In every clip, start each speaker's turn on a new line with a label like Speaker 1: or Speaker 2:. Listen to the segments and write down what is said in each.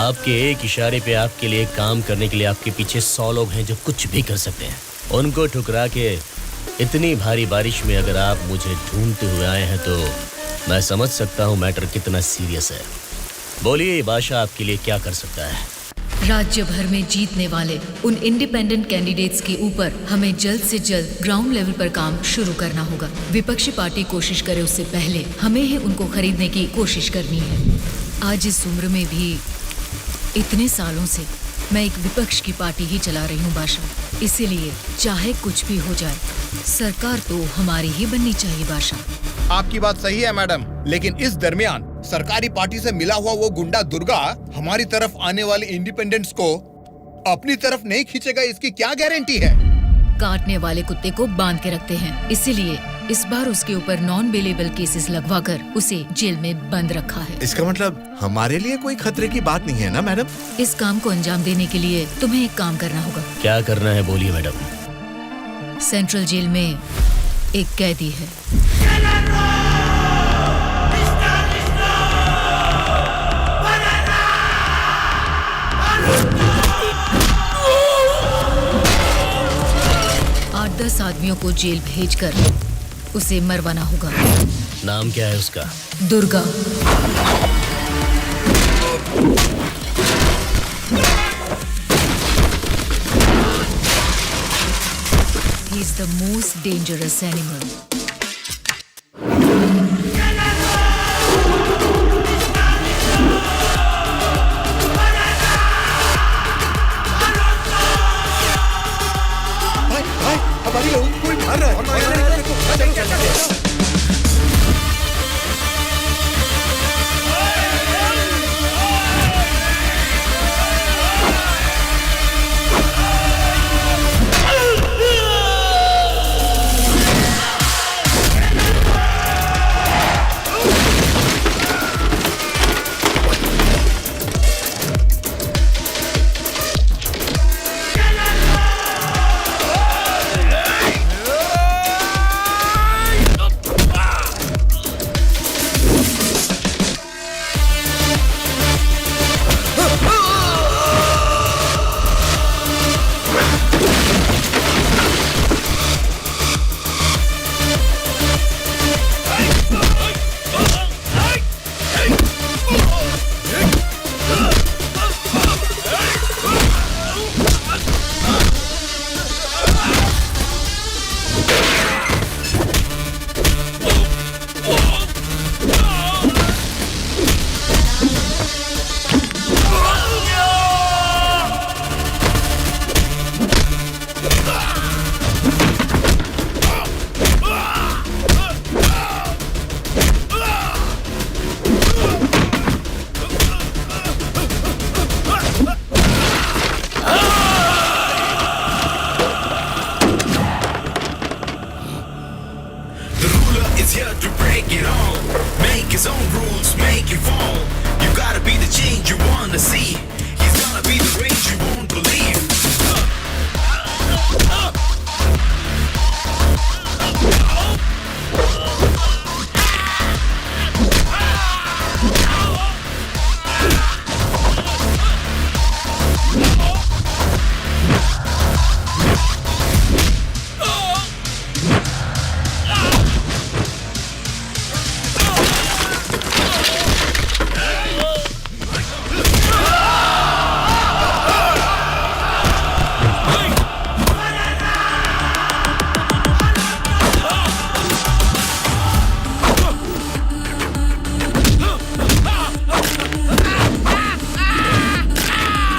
Speaker 1: आपके एक इशारे पे आपके लिए काम करने के लिए आपके पीछे 100 लोग हैं जो कुछ भी कर सकते हैं। उनको ठुकरा के इतनी भारी बारिश में अगर आप मुझे ढूंढते हुए आए हैं तो मैं समझ सकता हूँ मैटर कितना सीरियस है। बोलिए बादशाह आपके लिए क्या कर सकता है?
Speaker 2: राज्य भर में जीतने वाले उन इंडिपेंडेंट कैंडिडेट्स के ऊपर हमें जल्द से जल्द ग्राउंड लेवल पर काम शुरू करना होगा। विपक्षी पार्टी कोशिश करे उससे पहले हमें ही उनको खरीदने की कोशिश करनी है। आज इस उम्र में भी इतने सालों से मैं एक विपक्ष की पार्टी ही चला रही हूँ बादशाह, इसीलिए चाहे कुछ भी हो जाए सरकार तो हमारी ही बननी चाहिए बादशाह।
Speaker 3: आपकी बात सही है मैडम, लेकिन इस दरमियान सरकारी पार्टी से मिला हुआ वो गुंडा दुर्गा हमारी तरफ आने वाले इंडिपेंडेंट्स को अपनी तरफ नहीं खींचेगा, इसकी क्या गारंटी है?
Speaker 2: काटने वाले कुत्ते को बांध के रखते हैं, इसीलिए इस बार उसके ऊपर नॉन बेलेबल केसेस लगवाकर उसे जेल में बंद रखा है।
Speaker 4: इसका मतलब हमारे लिए कोई खतरे की बात नहीं है ना मैडम?
Speaker 2: इस काम को अंजाम देने के लिए तुम्हें एक काम करना होगा।
Speaker 1: क्या करना है बोलिए मैडम।
Speaker 2: सेंट्रल जेल में एक कैदी है। आठ 10 आदमियों को जेल भेजकर उसे मरवाना होगा।
Speaker 1: नाम क्या है उसका?
Speaker 2: Durga. He is the most dangerous animal.
Speaker 4: भाई, हमारी लोगों को कोई मार रहा है।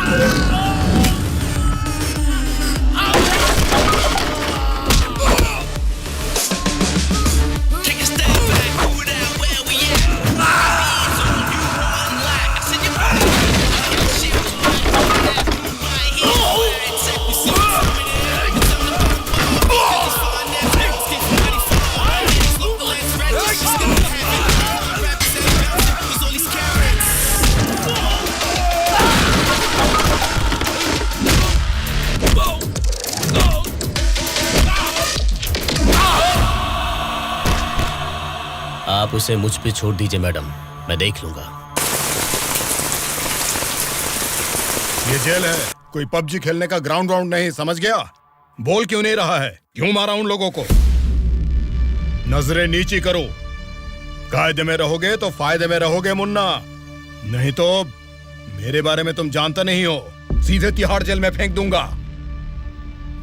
Speaker 4: चलो।
Speaker 1: आप उसे मुझ पे छोड़ दीजिए मैडम, मैं देख लूंगा।
Speaker 3: ये जेल है, कोई पबजी खेलने का ग्राउंड नहीं, समझ गया? बोल क्यों नहीं रहा है? क्यों मारा उन लोगों को? नजरें नीची करो। कायदे में रहोगे तो फायदे में रहोगे मुन्ना, नहीं तो मेरे बारे में तुम जानता नहीं हो, सीधे तिहाड़ जेल में फेंक दूंगा।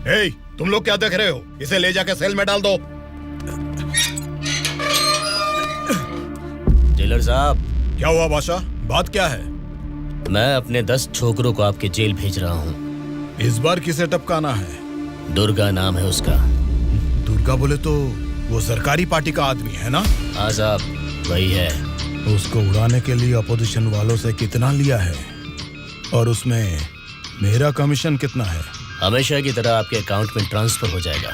Speaker 3: ए, तुम लोग क्या देख रहे हो? इसे ले जाके सेल में डाल दो।
Speaker 1: जेलर साहब।
Speaker 3: क्या हुआ बादशाह, बात क्या है?
Speaker 1: मैं अपने 10 छोकरों को आपके जेल भेज रहा हूँ।
Speaker 3: इस बार किसे टपकाना है?
Speaker 1: दुर्गा नाम है उसका।
Speaker 3: दुर्गा बोले तो वो सरकारी पार्टी का आदमी है ना?
Speaker 1: हाँ साहब, वही है।
Speaker 3: उसको उड़ाने के लिए अपोजिशन वालों से कितना लिया है और उसमें मेरा कमीशन कितना है?
Speaker 1: हमेशा की तरह आपके अकाउंट में ट्रांसफर हो जाएगा।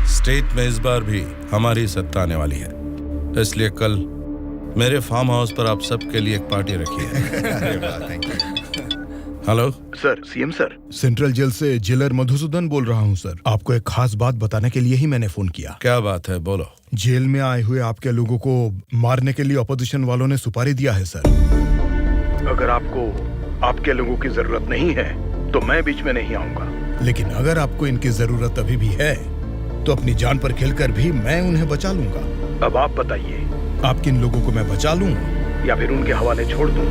Speaker 5: स्टेट में इस बार भी हमारी सत्ता आने वाली है, इसलिए कल मेरे फार्म हाउस पर आप सबके लिए एक पार्टी रखी है। Hello
Speaker 3: sir, CM sir. Central jail से जेलर मधुसूदन बोल रहा हूँ सर। आपको एक खास बात बताने के लिए ही मैंने फोन किया।
Speaker 5: क्या बात है, बोलो।
Speaker 3: जेल में आए हुए आपके लोगों को मारने के लिए अपोजिशन वालों ने सुपारी दिया है सर। अगर आपको आपके लोगों की जरूरत नहीं है तो मैं बीच में नहीं आऊंगा, लेकिन अगर आपको इनकी जरूरत अभी भी है तो अपनी जान पर खेलकर भी मैं उन्हें बचा लूंगा। अब आप बताइए, आप किन लोगों को मैं बचा लूं या फिर उनके हवाले छोड़ दूं?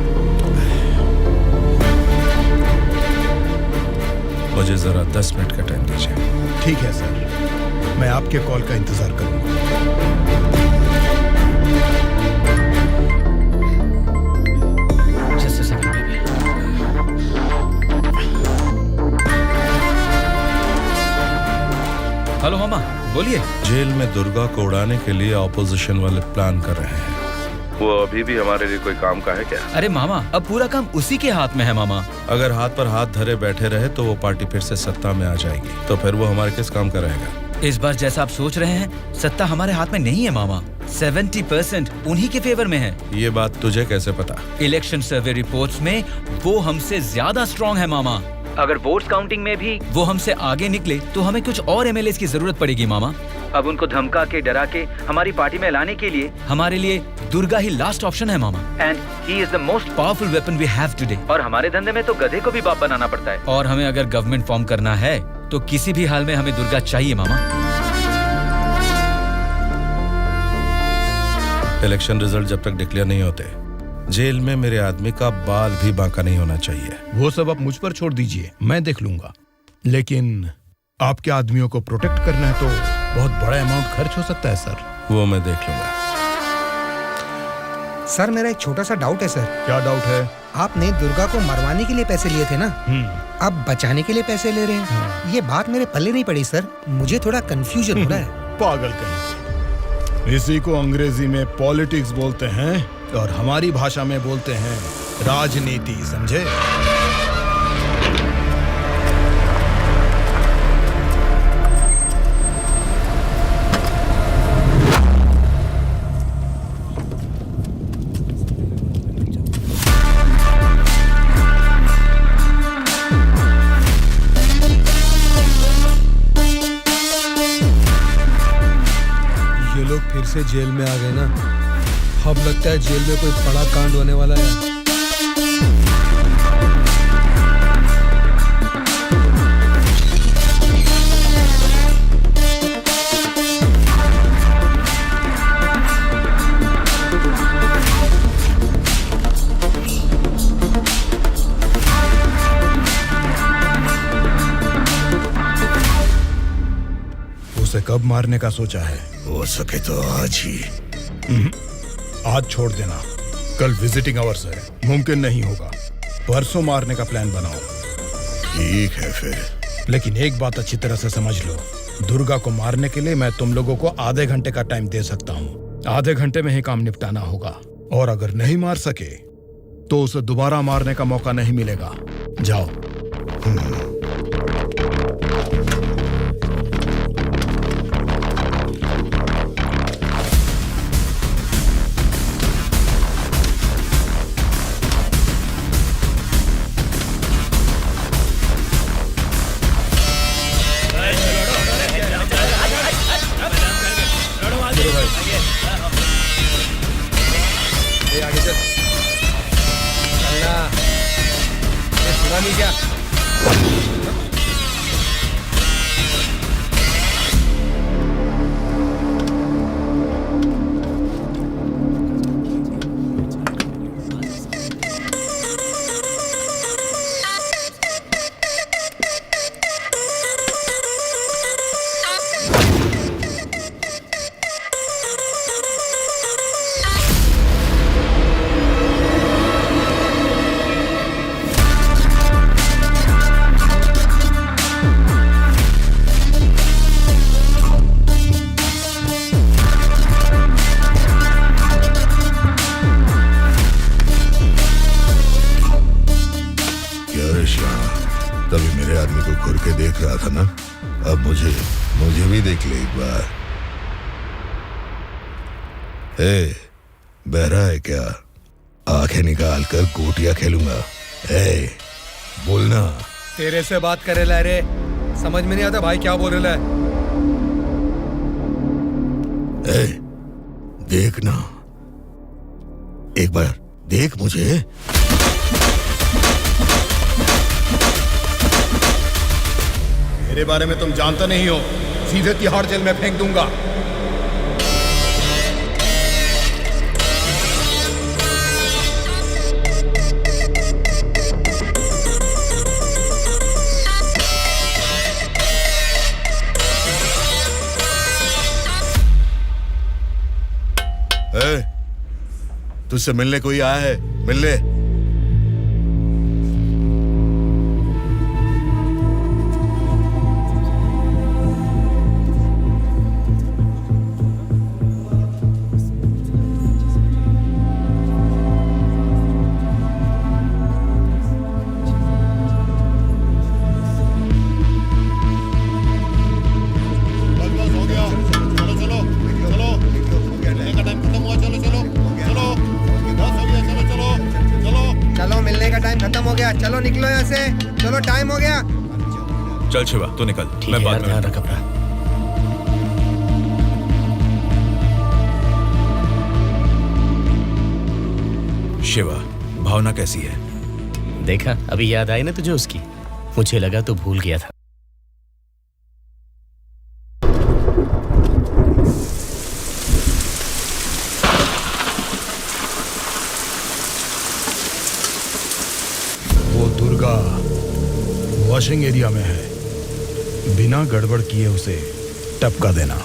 Speaker 5: मुझे जरा 10 मिनट का टाइम दीजिए।
Speaker 3: ठीक है सर, मैं आपके कॉल का इंतजार करूंगा।
Speaker 6: हेलो मामा, बोलिए।
Speaker 5: जेल में दुर्गा को उड़ाने के लिए ऑपोजिशन वाले प्लान कर रहे हैं। वो अभी भी हमारे लिए कोई काम का है क्या?
Speaker 6: अरे मामा, अब पूरा काम उसी के हाथ में है मामा।
Speaker 5: अगर हाथ पर हाथ धरे बैठे रहे तो वो पार्टी फिर से सत्ता में आ जाएगी, तो फिर वो हमारे किस काम का रहेगा?
Speaker 6: इस बार जैसा आप सोच रहे हैं, सत्ता हमारे हाथ में नहीं है मामा। 70% उन्हीं के फेवर में है।
Speaker 5: ये बात तुझे कैसे पता?
Speaker 6: इलेक्शन सर्वे रिपोर्ट्स में वो हमसे ज्यादा स्ट्रॉन्ग है मामा। अगर वोट्स काउंटिंग में भी वो हमसे आगे निकले तो हमें कुछ और एमएलएस की जरूरत पड़ेगी मामा। अब उनको धमका के डरा के हमारी पार्टी में लाने के लिए हमारे लिए दुर्गा ही लास्ट ऑप्शन है मामा। And he is the most powerful weapon we have today. और हमारे धंधे में तो गधे को भी बाप बनाना पड़ता है। और हमें अगर गवर्नमेंट फॉर्म करना है तो किसी भी हाल में हमें दुर्गा चाहिए मामा।
Speaker 5: इलेक्शन रिजल्ट जब तक डिक्लेयर नहीं होते, जेल में मेरे आदमी का बाल भी बांका नहीं होना चाहिए।
Speaker 3: वो सब आप मुझ पर छोड़ दीजिए, मैं देख लूंगा। लेकिन आपके आदमियों को प्रोटेक्ट करना है तो बहुत बड़ा अमाउंट खर्च हो सकता है सर।
Speaker 5: वो मैं देख लूंगा।
Speaker 4: सर, मेरा एक छोटा सा डाउट है सर।
Speaker 3: क्या डाउट है?
Speaker 4: आपने दुर्गा को मरवाने के लिए पैसे लिए थे ना, अब बचाने के लिए पैसे ले रहे हैं। ये बात मेरे पल्ले नहीं पड़ी सर, मुझे थोड़ा कंफ्यूजन हो रहा है।
Speaker 3: पागल कहीं। इसी को अंग्रेजी में पॉलिटिक्स बोलते हैं और हमारी भाषा में बोलते हैं राजनीति, समझे?
Speaker 4: ये लोग फिर से जेल में आ गए ना। अब लगता है जेल में कोई बड़ा कांड होने वाला है।
Speaker 3: उसे कब मारने का सोचा है? हो सके तो आज ही। आज छोड़ देना, कल विजिटिंग आवर्स है, मुमकिन नहीं होगा। परसों मारने का प्लान बनाओ। ठीक है फिर, लेकिन एक बात अच्छी तरह से समझ लो, दुर्गा को मारने के लिए मैं तुम लोगों को आधे घंटे का टाइम दे सकता हूँ। आधे घंटे में ही काम निपटाना होगा, और अगर नहीं मार सके तो उसे दोबारा मारने का मौका नहीं मिलेगा। जाओ।
Speaker 4: आगे चल। बुरा नहीं क्या?
Speaker 3: क्या रे श्याम, तभी मेरे आदमी को घूर के देख रहा था ना, अब मुझे भी देख ले एक बार। ए, बहरा है क्या? आंखें निकाल कर गोटियां खेलूंगा। ए, बोलना।
Speaker 4: तेरे से बात करे ला रे, समझ में नहीं आता भाई क्या बोल रहा है।
Speaker 3: ए, देखना, एक बार देख मुझे। मेरे बारे में तुम जानते नहीं हो, सीधे तिहाड़ जेल में फेंक दूंगा। ए, तुझसे मिलने कोई आया है? मिल ले।
Speaker 4: चलो मिलने का टाइम खत्म हो गया, चलो निकलो यहाँ से, चलो टाइम हो गया।
Speaker 5: चल शिवा, तू निकल।
Speaker 1: ठीक
Speaker 5: मैं
Speaker 1: है
Speaker 5: बाद
Speaker 1: यार,
Speaker 5: में
Speaker 1: ध्यान रख अपना।
Speaker 5: शिवा, भावना कैसी है?
Speaker 1: देखा, अभी याद आई ना तुझे उसकी? मुझे लगा तो भूल गया था।
Speaker 3: वो दुर्गा वॉशिंग एरिया में है, बिना गड़बड़ किए उसे टपका देना।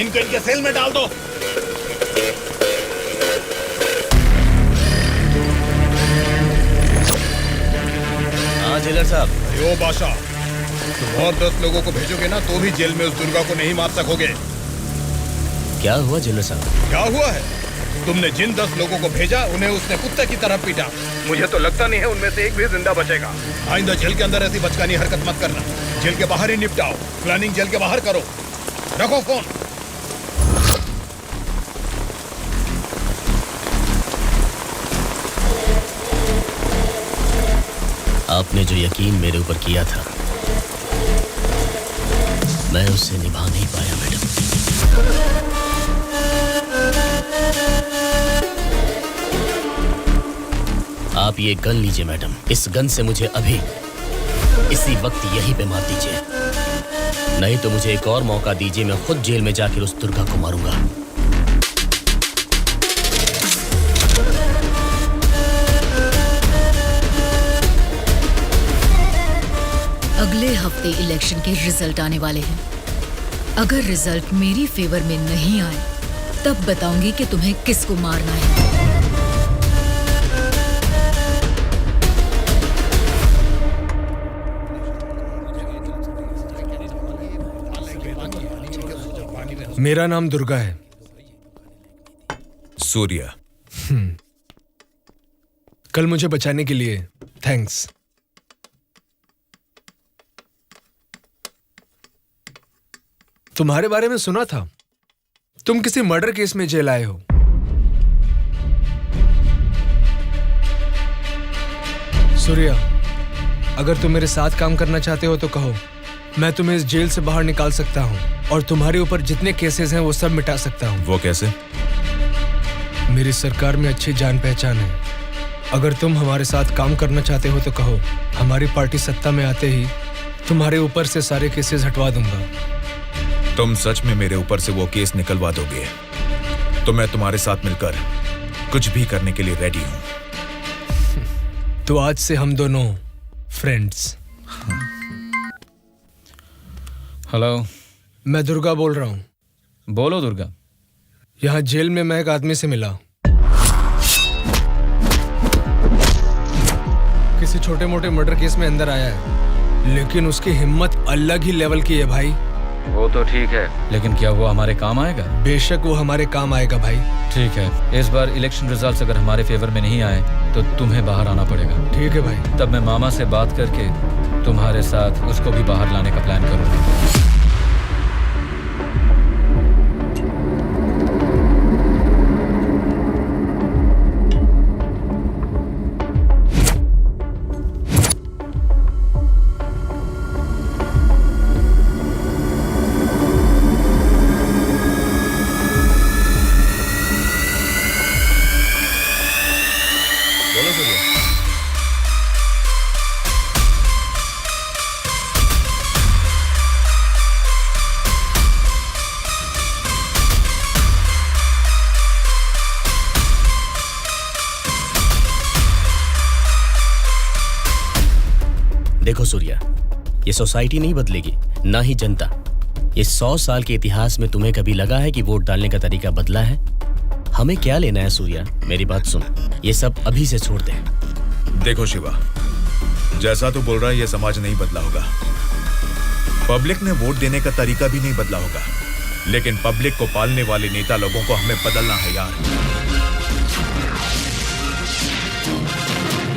Speaker 3: इनको इनके सेल में डाल दो।
Speaker 1: हाँ जेलर साहब।
Speaker 3: यो बादशाह, तुम और 10 लोगों को भेजोगे ना तो भी जेल में उस दुर्गा को नहीं मार सकोगे।
Speaker 1: क्या हुआ जेलर साहब?
Speaker 3: क्या हुआ है? तुमने जिन 10 लोगों को भेजा उन्हें उसने कुत्ते की तरह पीटा। मुझे तो लगता नहीं है उनमें से एक भी जिंदा बचेगा। आइंदा जेल के अंदर ऐसी बचकानी हरकत मत करना। जेल के बाहर ही निपटाओ। प्लानिंग जेल के बाहर करो। रखो फोन।
Speaker 1: आपने जो यकीन मेरे ऊपर किया था, मैं उससे निभा नहीं पाया मैडम। आप ये गन लीजिए मैडम। इस गन से मुझे अभी इसी वक्त यहीं पे मार दीजिए, नहीं तो मुझे एक और मौका दीजिए। मैं खुद जेल में जाकर उस दुर्गा को मारूंगा।
Speaker 2: अगले हफ्ते इलेक्शन के रिजल्ट आने वाले हैं। अगर रिजल्ट मेरी फेवर में नहीं आए तब बताऊंगी कि तुम्हें किसको मारना है।
Speaker 7: मेरा नाम दुर्गा है।
Speaker 5: सूर्या।
Speaker 7: कल मुझे बचाने के लिए थैंक्स। तुम्हारे बारे में सुना था, तुम किसी मर्डर केस में जेल आए हो। सूर्या, अगर तुम मेरे साथ काम करना चाहते हो तो कहो, मैं तुम्हें इस जेल से बाहर निकाल सकता हूं और तुम्हारे ऊपर जितने केसेस हैं वो सब मिटा सकता हूं।
Speaker 5: वो कैसे?
Speaker 7: मेरी सरकार में अच्छी जान पहचान है। अगर तुम हमारे साथ काम करना चाहते हो तो कहो, हमारी पार्टी सत्ता में आते ही तुम्हारे ऊपर से सारे केसेस हटवा दूंगा।
Speaker 5: तुम सच में मेरे ऊपर से वो केस निकलवा दोगे तो मैं तुम्हारे साथ मिलकर कुछ भी करने के लिए रेडी हूं।
Speaker 7: तो आज से हम दोनों फ्रेंड्स।
Speaker 6: हेलो,
Speaker 7: मैं दुर्गा बोल रहा हूं।
Speaker 6: बोलो दुर्गा।
Speaker 7: यहाँ जेल में मैं एक आदमी से मिला। किसी छोटे मोटे मर्डर केस में अंदर आया है, लेकिन उसकी हिम्मत अलग ही लेवल की है भाई।
Speaker 6: वो तो ठीक है, लेकिन क्या वो हमारे काम आएगा?
Speaker 7: बेशक वो हमारे काम आएगा भाई।
Speaker 6: ठीक है, इस बार इलेक्शन रिजल्ट्स अगर हमारे फेवर में नहीं आए तो तुम्हें बाहर आना पड़ेगा।
Speaker 7: ठीक है भाई।
Speaker 6: तब मैं मामा से बात करके तुम्हारे साथ उसको भी बाहर लाने का प्लान करूंगा।
Speaker 1: देखो सूर्या, ये सोसाइटी नहीं बदलेगी, ना ही जनता। ये 100 साल के इतिहास में तुम्हें कभी लगा है कि वोट डालने का तरीका बदला है? हमें क्या लेना है सूर्या, मेरी बात सुन। ये सब अभी से छोड़ दे।
Speaker 5: देखो शिवा, जैसा तू बोल रहा है ये समाज नहीं बदला होगा, पब्लिक ने वोट देने का तरीका भी नहीं बदला होगा, लेकिन पब्लिक को पालने वाले नेता लोगों को हमें बदलना है यार।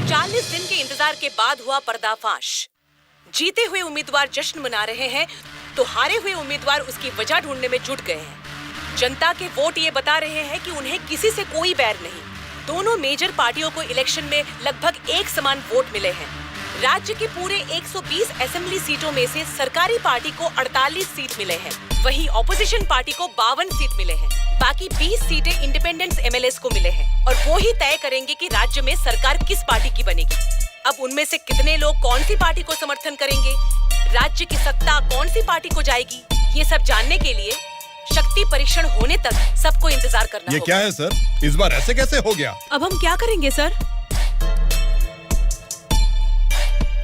Speaker 8: 40 दिन के इंतजार के बाद हुआ पर्दाफाश। जीते हुए उम्मीदवार जश्न मना रहे हैं तो हारे हुए उम्मीदवार उसकी वजह ढूंढने में जुट गए हैं। जनता के वोट ये बता रहे हैं कि उन्हें किसी से कोई बैर नहीं। दोनों मेजर पार्टियों को इलेक्शन में लगभग एक समान वोट मिले हैं। राज्य के पूरे 120 असेंबली सीटों में से सरकारी पार्टी को 48 सीट मिले हैं, वहीं ऑपोजिशन पार्टी को 52 सीट मिले हैं। बाकी 20 सीटें इंडिपेंडेंट एमएलएस को मिले हैं और वो ही तय करेंगे कि राज्य में सरकार किस पार्टी की बनेगी। अब उनमें से कितने लोग कौन सी पार्टी को समर्थन करेंगे, राज्य की सत्ता कौन सी पार्टी को जाएगी, ये सब जानने के लिए शक्ति परीक्षण होने तक सबको इंतजार करना
Speaker 3: ये
Speaker 8: होगा।
Speaker 3: क्या है सर, इस बार ऐसे कैसे हो गया?
Speaker 8: अब हम क्या करेंगे सर?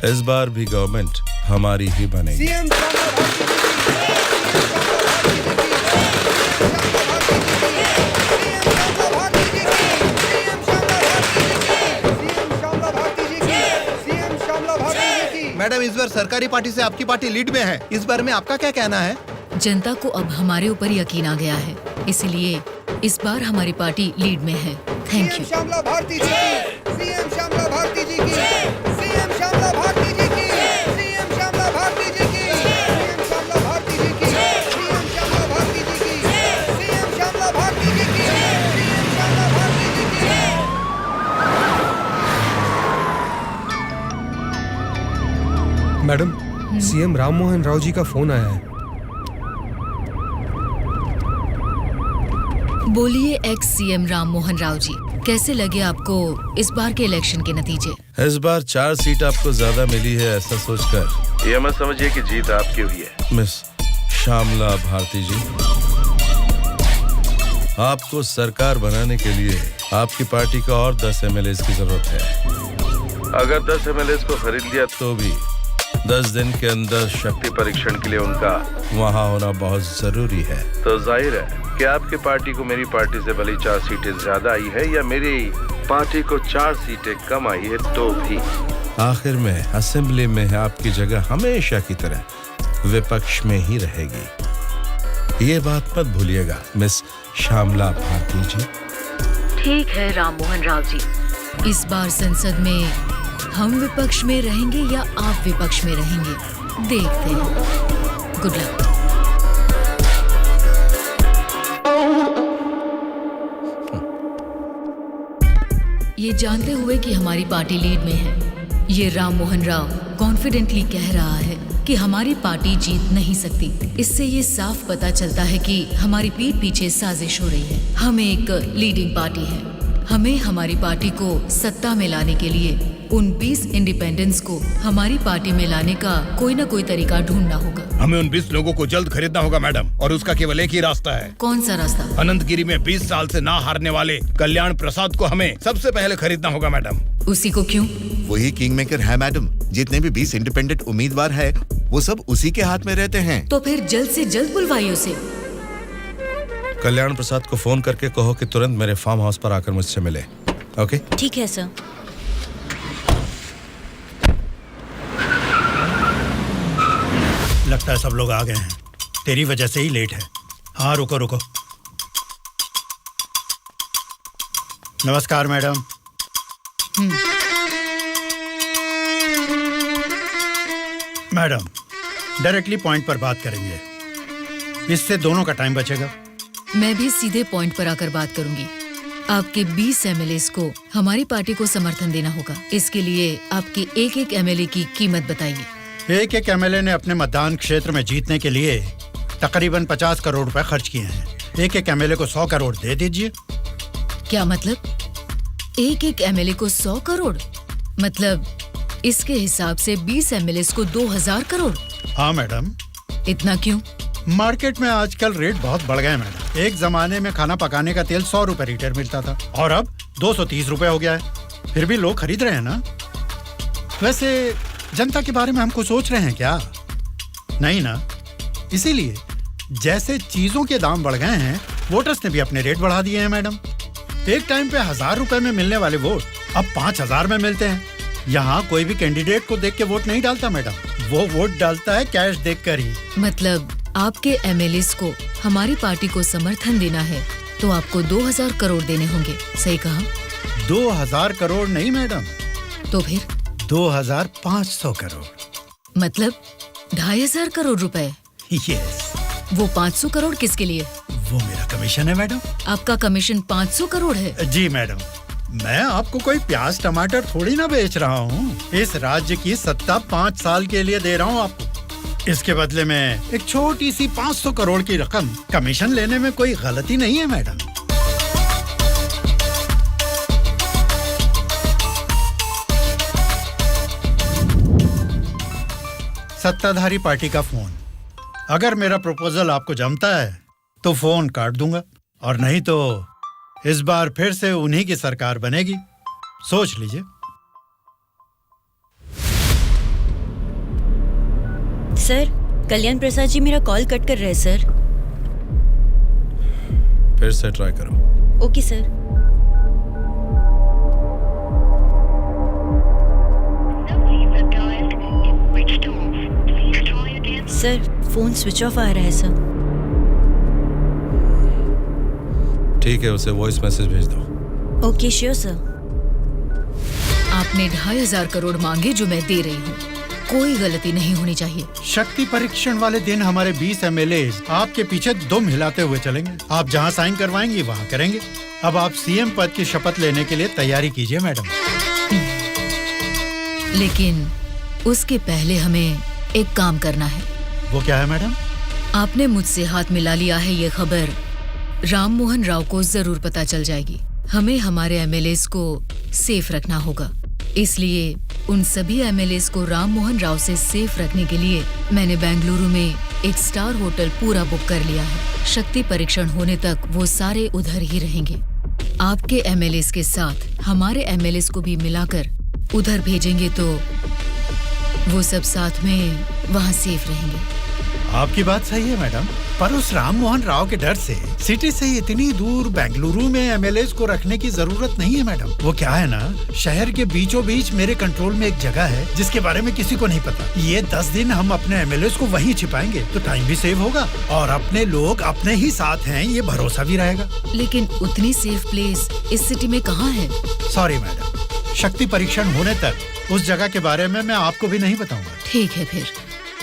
Speaker 5: इस बार भी गवर्नमेंट हमारी ही बनेगी।
Speaker 9: इस बार सरकारी पार्टी से आपकी पार्टी लीड में है। इस बारे में आपका क्या कहना है?
Speaker 2: जनता को अब हमारे ऊपर यकीन आ गया है, इसलिए इस बार हमारी पार्टी लीड में है। Thank you.
Speaker 4: श्यामला भारती जी की, सीएम श्यामला भारती जी की, सीएम श्यामला भारती जी की, सीएम श्यामला भारती जी की, सीएम श्यामला भारती जी की, सीएम श्यामला भारती जी की, सीएम श्यामला भारती जी की, सीएम श्यामला भारती जी की। मैडम, सीएम राम मोहन राव जी का फोन आया है।
Speaker 2: बोलिए एक्स सीएम राम मोहन राव जी, कैसे लगे आपको इस बार के इलेक्शन के नतीजे?
Speaker 10: इस बार 4 सीट आपको ज्यादा मिली है, ऐसा सोचकर ये मत समझिए कि जीत आपकी हुई है। मिस श्यामला भारती जी, आपको सरकार बनाने के लिए आपकी पार्टी का और 10 एमएलए की जरूरत है। अगर 10 एमएलए को खरीद लिया तो भी 10 दिन के अंदर शक्ति परीक्षण के लिए उनका वहाँ होना बहुत जरूरी है। तो जाहिर है कि आपकी पार्टी को मेरी पार्टी से भले 4 सीटें ज्यादा आई है या मेरी पार्टी को 4 सीटें कम आई है, तो भी आखिर में असेंबली में आपकी जगह हमेशा की तरह विपक्ष में ही रहेगी। ये बात मत भूलिएगा मिस श्यामला भारती जी।
Speaker 2: ठीक है राम मोहन राव जी, इस बार संसद में हम विपक्ष में रहेंगे या आप विपक्ष में रहेंगे, देखते हैं। Good luck. ये जानते हुए कि हमारी पार्टी लीड में है, ये राम मोहन राव कॉन्फिडेंटली कह रहा है कि हमारी पार्टी जीत नहीं सकती। इससे ये साफ पता चलता है कि हमारी पीठ पीछे साजिश हो रही है। हम एक लीडिंग पार्टी है, हमें हमारी पार्टी को सत्ता में लाने के लिए उन 20 इंडिपेंडेंट्स को हमारी पार्टी में लाने का कोई न कोई तरीका ढूंढना होगा।
Speaker 3: हमें उन 20 लोगों को जल्द खरीदना होगा मैडम, और उसका केवल एक ही रास्ता है।
Speaker 2: कौन सा रास्ता?
Speaker 3: अनंतगिरी में 20 साल से ना हारने वाले कल्याण प्रसाद को हमें सबसे पहले खरीदना होगा मैडम।
Speaker 2: उसी को क्यों?
Speaker 11: वही किंग मेकर है मैडम। जितने भी 20 इंडिपेंडेंट उम्मीदवार है वो सब उसी के हाथ में रहते हैं।
Speaker 2: तो फिर जल्द से जल्द बुलवाइए उसे।
Speaker 10: कल्याण प्रसाद को फोन करके कहो कि तुरंत मेरे फार्म हाउस पर आकर मुझसे मिले। ओके?
Speaker 12: ठीक है सर।
Speaker 13: लगता है सब लोग आ गए हैं, तेरी वजह से ही लेट है। हाँ रुको रुको। नमस्कार मैडम। मैडम, डायरेक्टली पॉइंट पर बात करेंगे, इससे दोनों का टाइम बचेगा।
Speaker 2: मैं भी सीधे पॉइंट पर आकर बात करूंगी। आपके 20 एमएलए को हमारी पार्टी को समर्थन देना होगा। इसके लिए आपके एक एमएलए की कीमत बताइए।
Speaker 13: एक एमएलए ने अपने मतदान क्षेत्र में जीतने के लिए तकरीबन 50 करोड़ रुपए खर्च किए हैं। एक एमएलए को 100 करोड़ दे दीजिए।
Speaker 2: क्या मतलब? एक एमएलए को 100 करोड़? मतलब इसके हिसाब से 20 एमएलए को 2000 करोड़?
Speaker 13: हाँ मैडम।
Speaker 2: इतना क्यों?
Speaker 13: मार्केट में आजकल रेट बहुत बढ़ गए मैडम। एक जमाने में खाना पकाने का तेल 100 रुपए लीटर मिलता था और अब 230 रुपए हो गया है। फिर भी लोग खरीद रहे हैं ना। वैसे जनता के बारे में हमको सोच रहे हैं क्या? नहीं ना। इसीलिए जैसे चीजों के दाम बढ़ गए हैं, वोटर्स ने भी अपने रेट बढ़ा दिए हैं मैडम। एक टाइम पे 1000 रुपए में मिलने वाले वोट अब 5000 में मिलते हैं। यहाँ कोई भी कैंडिडेट को देख के वोट नहीं डालता मैडम, वो वोट डालता है कैश देखकर ही।
Speaker 2: मतलब आपके एमएलए को हमारी पार्टी को समर्थन देना है तो आपको 2000 करोड़ देने होंगे, सही कहा?
Speaker 13: 2000 करोड़ नहीं मैडम।
Speaker 2: तो फिर?
Speaker 13: 2500 करोड़।
Speaker 2: मतलब 2500 करोड़ रुपए?
Speaker 13: यस।
Speaker 2: वो 500 करोड़ किसके लिए?
Speaker 13: वो मेरा कमीशन है मैडम।
Speaker 2: आपका कमीशन 500 करोड़ है?
Speaker 13: जी मैडम। मैं आपको कोई प्याज टमाटर थोड़ी ना बेच रहा हूँ। इस राज्य की सत्ता 5 साल के लिए दे रहा हूँ आपको। इसके बदले में एक छोटी सी 500 करोड़ की रकम कमीशन लेने में कोई गलती नहीं है मैडम। सत्ताधारी पार्टी का फोन। अगर मेरा प्रपोजल आपको जमता है तो फोन काट दूंगा, और नहीं तो इस बार फिर से उन्हीं की सरकार बनेगी। सोच लीजिए।
Speaker 12: सर, कल्याण प्रसाद जी मेरा कॉल कट कर रहे सर।
Speaker 10: फिर से ट्राई करो।
Speaker 12: Okay sir. Sir phone switch off आ रहा है सर।
Speaker 10: ठीक है, उसे वॉइस मैसेज भेज दो।
Speaker 12: Okay sure sir.
Speaker 2: आपने 2,500 करोड़ मांगे जो मैं दे रही हूँ। कोई गलती नहीं होनी चाहिए।
Speaker 13: शक्ति परीक्षण वाले दिन हमारे 20 एमएलए आपके पीछे दुम हिलाते हुए चलेंगे। आप जहां साइन करवाएंगी वहां करेंगे। अब आप सीएम पद की शपथ लेने के लिए तैयारी कीजिए मैडम।
Speaker 2: लेकिन उसके पहले हमें एक काम करना है।
Speaker 13: वो क्या है मैडम?
Speaker 2: आपने मुझसे हाथ मिला लिया है, ये खबर राम मोहन राव को जरूर पता चल जाएगी। हमें हमारे एमएलएस को सेफ रखना होगा। इसलिए उन सभी एमएलएस को राम मोहन राव से सेफ रखने के लिए मैंने बेंगलुरु में एक स्टार होटल पूरा बुक कर लिया है। शक्ति परीक्षण होने तक वो सारे उधर ही रहेंगे। आपके एमएलएस के साथ हमारे एमएलएस को भी मिलाकर उधर भेजेंगे तो वो सब साथ में वहाँ सेफ रहेंगे।
Speaker 13: आपकी बात सही है मैडम, पर उस राम मोहन राव के डर से सिटी से इतनी दूर बेंगलुरु में एमएलएस को रखने की जरूरत नहीं है मैडम। वो क्या है ना, शहर के बीचों बीच मेरे कंट्रोल में एक जगह है जिसके बारे में किसी को नहीं पता। ये 10 दिन हम अपने एमएलएस को वहीं छिपाएंगे तो टाइम भी सेव होगा और अपने लोग अपने ही साथ हैं, ये भरोसा भी रहेगा।
Speaker 2: लेकिन उतनी सेफ प्लेस इस सिटी में कहाँ है?
Speaker 13: सॉरी मैडम, शक्ति परीक्षण होने तक उस जगह के बारे में मैं आपको भी नहीं बताऊंगा।
Speaker 2: ठीक है, फिर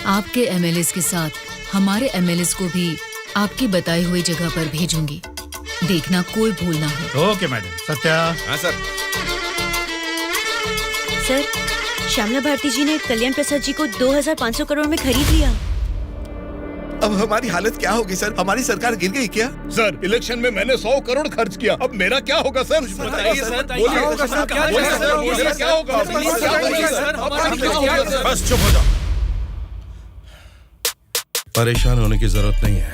Speaker 2: आपके एमएलएस के साथ हमारे एमएलएस को भी आपकी बताई हुई जगह पर भेजूंगी। देखना कोई भूल ना हो।
Speaker 13: Okay madam. सत्या।
Speaker 5: हाँ सर।
Speaker 12: सर श्यामला भारती जी ने कल्याण प्रसाद जी को 2,500 करोड़ में खरीद लिया।
Speaker 11: अब हमारी हालत क्या होगी सर? हमारी सरकार गिर गई क्या?
Speaker 3: सर, इलेक्शन में मैंने 100 करोड़ खर्च किया, अब मेरा क्या होगा सर?
Speaker 11: बताइए सर,
Speaker 3: क्या होगा सर? क्या होगा?
Speaker 10: बस चुप हो जाओ। परेशान होने की जरूरत नहीं है।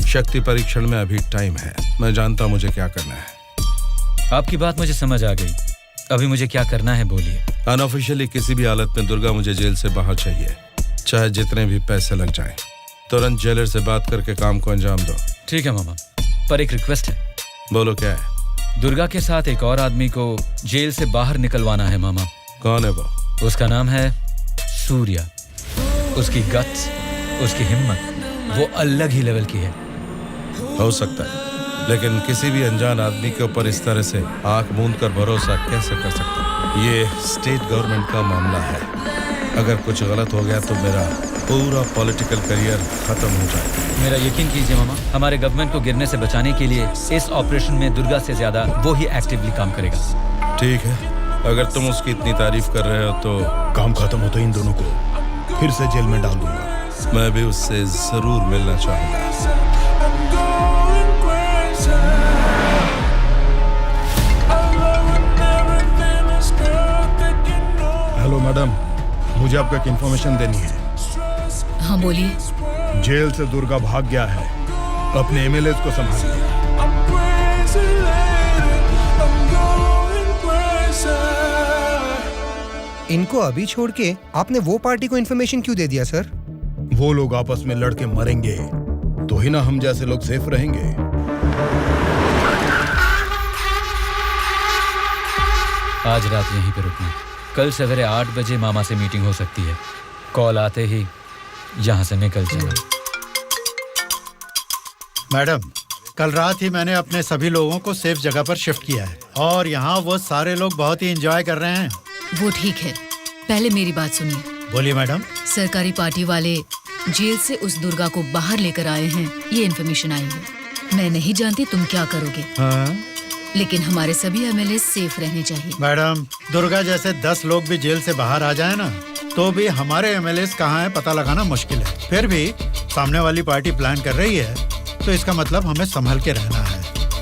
Speaker 10: शक्ति परीक्षण में अभी टाइम है। मैं जानता हूं मुझे क्या करना है।
Speaker 6: आपकी बात मुझे समझ आ गई। अभी मुझे क्या करना है बोलिए।
Speaker 10: अनऑफिशियली किसी भी हालत में दुर्गा मुझे जेल से बाहर चाहिए, चाहे जितने भी पैसे लग जाएं। तुरंत जेलर से बात करके काम को अंजाम दो।
Speaker 6: ठीक है मामा, पर एक रिक्वेस्ट है।
Speaker 10: बोलो क्या है?
Speaker 6: दुर्गा के साथ एक और आदमी को जेल से बाहर निकलवाना है मामा।
Speaker 10: कौन है वो?
Speaker 6: उसका नाम है सूर्या। उसकी गट्स, उसकी हिम्मत वो अलग ही लेवल की है।
Speaker 10: हो सकता है, लेकिन किसी भी अनजान आदमी के ऊपर इस तरह से आंख मूंद कर भरोसा कैसे कर सकता? ये स्टेट गवर्नमेंट का मामला है। अगर कुछ गलत हो गया तो मेरा पूरा पॉलिटिकल करियर खत्म हो जाएगा।
Speaker 6: मेरा यकीन कीजिए मामा, हमारे गवर्नमेंट को गिरने से बचाने के लिए इस ऑपरेशन में दुर्गा से ज्यादा वो ही एक्टिवली काम करेगा।
Speaker 10: ठीक है, अगर तुम उसकी इतनी तारीफ कर रहे हो तो
Speaker 3: काम खत्म होते इन दोनों को फिर से जेल में डाल दूंगा।
Speaker 10: मैं भी उससे जरूर मिलना चाहूंगा।
Speaker 3: हेलो मैडम, मुझे आपको एक इन्फॉर्मेशन देनी है।
Speaker 2: हाँ बोलिए।
Speaker 3: जेल से दुर्गा भाग गया है। अपने एमएलएस को संभालिए।
Speaker 9: इनको अभी छोड़ के आपने वो पार्टी को इन्फॉर्मेशन क्यों दे दिया सर?
Speaker 3: वो लोग आपस में लड़के मरेंगे तो ही ना हम जैसे लोग सेफ रहेंगे।
Speaker 6: आज रात यहीं पे रुकना। कल सवेरे 8 बजे मामा से मीटिंग हो सकती है। कॉल आते ही यहाँ से निकल जाना।
Speaker 13: मैडम, कल रात ही मैंने अपने सभी लोगों को सेफ जगह पर शिफ्ट किया है और यहाँ वो सारे लोग बहुत ही एंजॉय कर रहे हैं।
Speaker 2: वो ठीक है, पहले मेरी बात सुनिए।
Speaker 13: बोलिए मैडम।
Speaker 2: सरकारी पार्टी वाले जेल से उस दुर्गा को बाहर लेकर आए हैं, ये इन्फॉर्मेशन आई है। मैं नहीं जानती तुम क्या करोगे।
Speaker 13: हाँ?
Speaker 2: लेकिन हमारे सभी एमएलए सेफ रहने चाहिए।
Speaker 13: मैडम, दुर्गा जैसे 10 लोग भी जेल से बाहर आ जाए ना तो भी हमारे एमएलए कहाँ है पता लगाना मुश्किल है। फिर भी सामने वाली पार्टी प्लान कर रही है तो इसका मतलब हमें संभल के रहना है।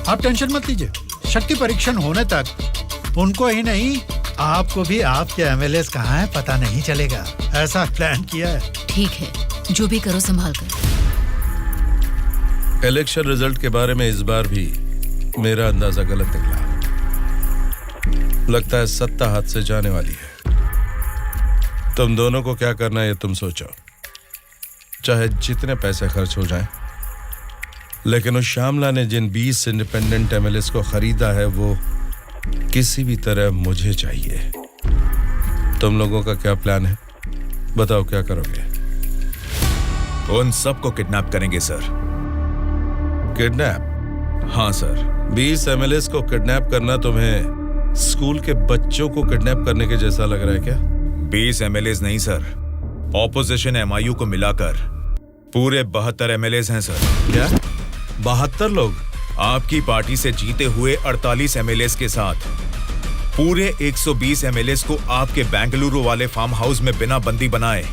Speaker 13: आप टेंशन मत लीजिए। शक्ति परीक्षण होने तक उनको ही नहीं, आपको भी आपके एमएलए कहाँ है पता नहीं चलेगा। ऐसा प्लान किया है।
Speaker 2: ठीक है, जो भी करो संभाल कर।
Speaker 10: इलेक्शन रिजल्ट के बारे में इस बार भी मेरा अंदाजा गलत निकला। लगता है सत्ता हाथ से जाने वाली है। तुम दोनों को क्या करना है ये तुम सोचो, चाहे जितने पैसे खर्च हो जाएं। लेकिन उस श्यामला ने जिन 20 इंडिपेंडेंट एमएलएस को खरीदा है वो किसी भी तरह मुझे चाहिए। तुम लोगों का क्या प्लान है? बताओ क्या करोगे?
Speaker 5: उन सबको किडनैप करेंगे सर।
Speaker 10: किडनैप?
Speaker 5: हाँ सर।
Speaker 10: 20 एमएलएस को किडनैप करना तुम्हें स्कूल के बच्चों को किडनैप करने के जैसा लग रहा है क्या?
Speaker 5: 20 एमएलएस नहीं सर, ऑपोजिशन एमआईयू को मिलाकर पूरे 72 एमएलएस हैं सर।
Speaker 10: क्या? 72 लोग?
Speaker 5: आपकी पार्टी से जीते हुए 48 एमएलएस के साथ पूरे 120 एमएलएस को आपके बेंगलुरु वाले फार्म हाउस में बिना बंदी बनाए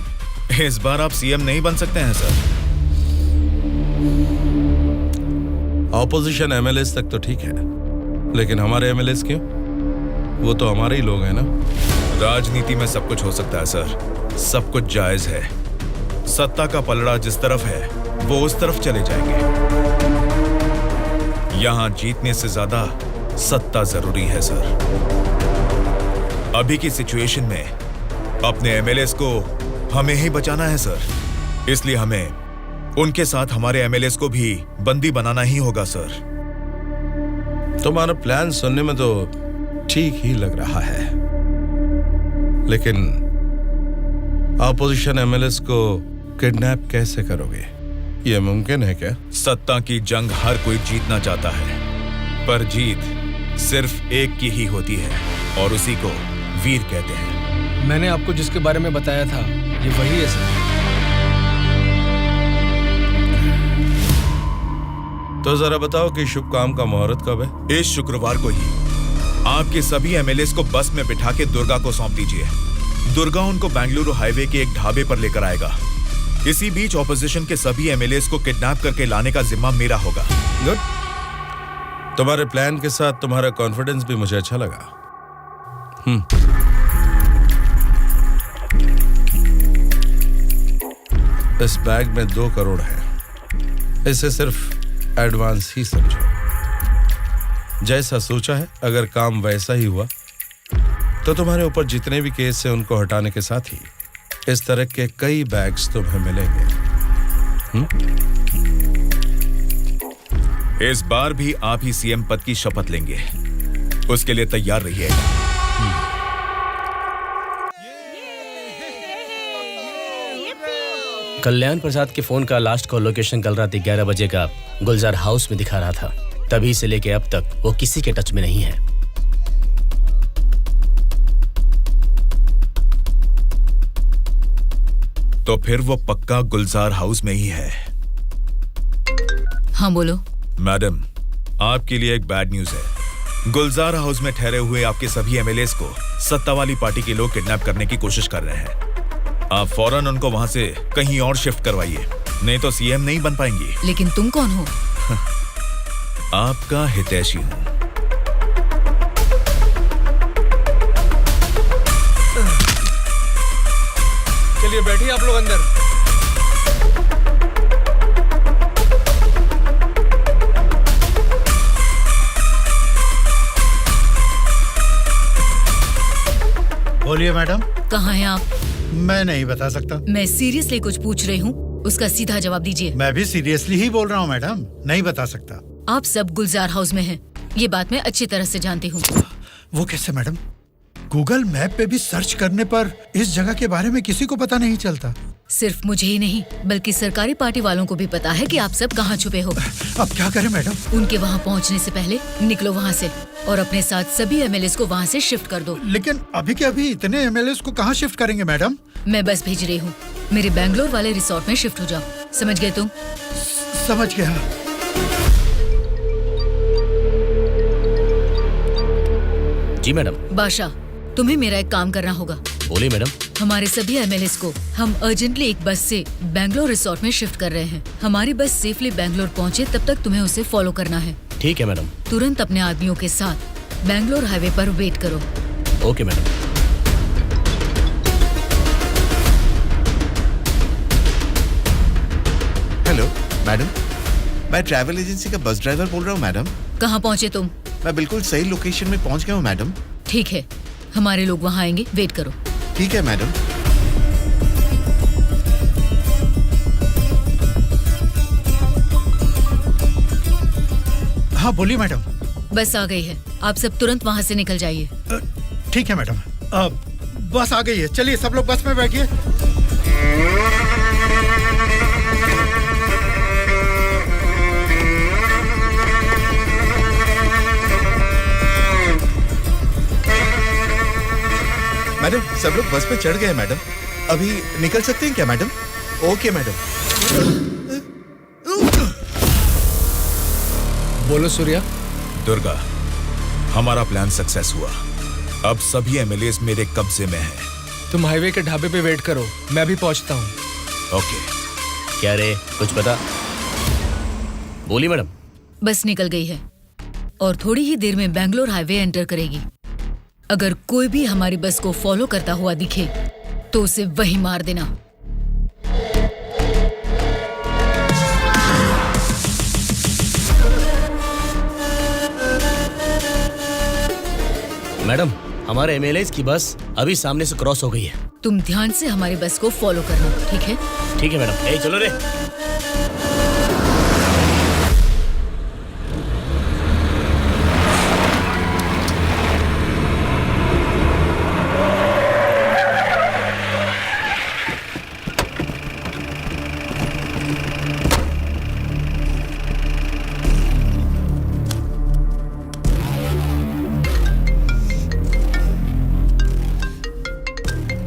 Speaker 5: इस बार आप सीएम नहीं बन सकते हैं सर।
Speaker 10: ऑपोजिशन एमएलएस तक तो ठीक है, लेकिन हमारे एमएलएस क्यों? वो तो हमारे ही लोग हैं ना।
Speaker 5: राजनीति में सब कुछ हो सकता है सर, सब कुछ जायज है। सत्ता का पलड़ा जिस तरफ है वो उस तरफ चले जाएंगे। यहां जीतने से ज्यादा सत्ता जरूरी है सर। अभी की सिचुएशन में अपने एमएलएस को हमें ही बचाना है सर, इसलिए हमें उनके साथ हमारे एमएलएस को भी बंदी बनाना ही होगा सर।
Speaker 10: तुम्हारा प्लान सुनने में तो ठीक ही लग रहा है, लेकिन ऑपोजिशन एमएलएस को किडनैप कैसे करोगे? यह मुमकिन है क्या?
Speaker 5: सत्ता की जंग हर कोई जीतना चाहता है, पर जीत सिर्फ एक की ही होती है और उसी को वीर कहते हैं।
Speaker 7: मैंने आपको जिसके बारे में बताया था ये वही है सर।
Speaker 10: तो जरा बताओ कि शुभ काम का मुहूर्त कब है?
Speaker 5: इस शुक्रवार को ही आपके सभी एमएलएस को बस में बिठा के दुर्गा को सौंप दीजिए। दुर्गा उनको बेंगलुरु हाईवे के एक ढाबे पर लेकर आएगा। इसी बीच ऑपोजिशन के सभी एमएलएस को किडनैप करके लाने का जिम्मा मेरा होगा।
Speaker 10: गुड। तुम्हारे प्लान के साथ तुम्हारा कॉन्फिडेंस भी मुझे अच्छा लगा। इस बैग में 2 करोड़ है, इसे सिर्फ एडवांस ही समझो। जैसा सोचा है, अगर काम वैसा ही हुआ तो तुम्हारे ऊपर जितने भी केस हैं उनको हटाने के साथ ही इस तरह के कई बैग्स तुम्हें मिलेंगे।
Speaker 5: इस बार भी आप ही सीएम पद की शपथ लेंगे, उसके लिए तैयार रहिए।
Speaker 1: कल्याण प्रसाद के फोन का लास्ट कॉल लोकेशन कल रात 11 बजे का गुलजार हाउस में दिखा रहा था। तभी से लेके अब तक वो किसी के टच में नहीं है।
Speaker 5: तो फिर वो पक्का गुलजार हाउस में ही है।
Speaker 2: हाँ बोलो।
Speaker 5: मैडम, आपके लिए एक बैड न्यूज है। गुलजार हाउस में ठहरे हुए आपके सभी एमएलएस को सत्ता वाली पार्टी के लोग किडनैप करने की कोशिश कर रहे हैं। आप फौरन उनको वहां से कहीं और शिफ्ट करवाइए, नहीं तो सीएम नहीं बन पाएंगी।
Speaker 2: लेकिन तुम कौन हो?
Speaker 5: आपका हितैषी हूं।
Speaker 7: चलिए बैठिए आप लोग अंदर।
Speaker 13: बोलिए मैडम।
Speaker 2: कहाँ हैं आप?
Speaker 13: मैं नहीं बता सकता।
Speaker 2: मैं सीरियसली कुछ पूछ रही हूँ, उसका सीधा जवाब दीजिए।
Speaker 13: मैं भी सीरियसली ही बोल रहा हूँ मैडम, नहीं बता सकता।
Speaker 2: आप सब गुलजार हाउस में हैं, ये बात मैं अच्छी तरह से जानती हूँ।
Speaker 13: वो कैसे मैडम? गूगल मैप पे भी सर्च करने पर इस जगह के बारे में किसी को पता नहीं चलता।
Speaker 2: सिर्फ मुझे ही नहीं बल्कि सरकारी पार्टी वालों को भी पता है कि आप सब कहाँ छुपे हो।
Speaker 13: अब क्या करें मैडम?
Speaker 2: उनके वहाँ पहुँचने से पहले निकलो वहाँ से और अपने साथ सभी एमएलएस को वहाँ से शिफ्ट कर दो।
Speaker 13: लेकिन अभी के अभी इतने एमएलएस को कहाँ शिफ्ट करेंगे मैडम?
Speaker 2: मैं बस भेज रही हूँ, मेरे बेंगलोर वाले रिसोर्ट में शिफ्ट हो जाओ। समझ गए तुम?
Speaker 13: समझ गया।
Speaker 1: जी मैडम।
Speaker 2: बादशाह, तुम्हें मेरा एक काम करना होगा।
Speaker 1: बोलिए मैडम।
Speaker 2: हमारे सभी एमएलएस को हम अर्जेंटली एक बस से बेंगलोर रिसोर्ट में शिफ्ट कर रहे हैं। हमारी बस सेफली बेंगलोर पहुंचे तब तक तुम्हें उसे फॉलो करना है।
Speaker 1: ठीक है मैडम।
Speaker 2: तुरंत अपने आदमियों के साथ बेंगलोर हाईवे पर वेट करो।
Speaker 1: Okay madam.
Speaker 11: हेलो मैडम, मैं ट्रैवल एजेंसी का बस ड्राइवर बोल रहा हूँ मैडम।
Speaker 2: कहाँ पहुँचे तुम?
Speaker 11: मैं बिल्कुल सही लोकेशन में पहुँच गया हूँ मैडम।
Speaker 2: ठीक है, हमारे लोग वहाँ आएंगे, वेट करो।
Speaker 11: ठीक है मैडम।
Speaker 13: हाँ बोलिए मैडम।
Speaker 2: बस आ गई है, आप सब तुरंत वहाँ से निकल जाइए।
Speaker 13: ठीक है मैडम। बस आ गई है, चलिए सब लोग बस में बैठिए।
Speaker 11: मैडम सब लोग बस पे चढ़ गए मैडम। अभी निकल सकते हैं क्या मैडम? Okay madam.
Speaker 7: बोलो सूर्या।
Speaker 5: दुर्गा, हमारा प्लान सक्सेस हुआ। अब सभी एमएलएस मेरे कब्जे में हैं।
Speaker 7: तुम हाईवे के ढाबे पे वेट करो, मैं भी पहुंचता हूँ।
Speaker 5: ओके।
Speaker 1: क्या रे, कुछ पता? बोली मैडम।
Speaker 2: बस निकल गई है और थोड़ी ही देर में बैंगलोर हाईवे एंटर करेगी। अगर कोई भी हमारी बस को फॉलो करता हुआ दिखे तो उसे वहीं मार देना।
Speaker 1: मैडम, हमारे एमएलएस की बस अभी सामने से क्रॉस हो गई है।
Speaker 2: तुम ध्यान से हमारी बस को फॉलो करना, ठीक है?
Speaker 1: ठीक है मैडम। ए चलो रे।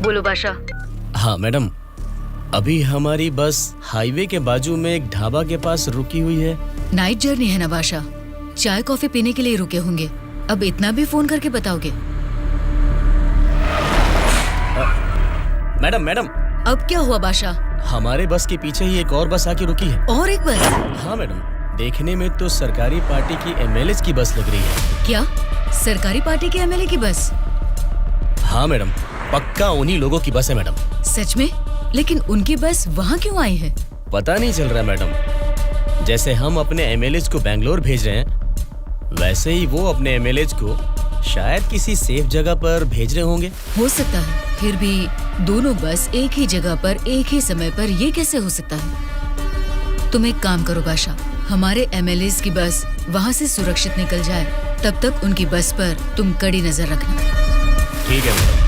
Speaker 2: बोलो बादशाह।
Speaker 1: हाँ मैडम, अभी हमारी बस हाईवे के बाजू में एक ढाबा के पास रुकी हुई है।
Speaker 2: नाइट जर्नी है ना बादशाह, चाय कॉफी पीने के लिए रुके होंगे। अब इतना भी फोन करके बताओगे?
Speaker 1: मैडम मैडम,
Speaker 2: अब क्या हुआ बादशाह?
Speaker 1: हमारे बस के पीछे ही एक और बस आके रुकी है।
Speaker 2: और एक बस?
Speaker 1: हाँ मैडम, देखने में तो सरकारी पार्टी की एमएलए की बस लग रही है।
Speaker 2: क्या सरकारी पार्टी के एमएलए की बस?
Speaker 1: हाँ मैडम, पक्का उन्हीं लोगों की बस है मैडम।
Speaker 2: सच में? लेकिन उनकी बस वहाँ क्यों आई है?
Speaker 1: पता नहीं चल रहा मैडम। जैसे हम अपने एमएलए को बैंगलोर भेज रहे हैं, वैसे ही वो अपने एमएलए को शायद किसी सेफ जगह पर भेज रहे होंगे।
Speaker 2: हो सकता है, फिर भी दोनों बस एक ही जगह पर एक ही समय पर ये कैसे हो सकता है? तुम एक काम करो बादशाह, हमारे एमएलए की बस वहाँ से सुरक्षित निकल जाए, तब तक उनकी बस पर तुम कड़ी नजर रखना।
Speaker 1: ठीक है मैडम।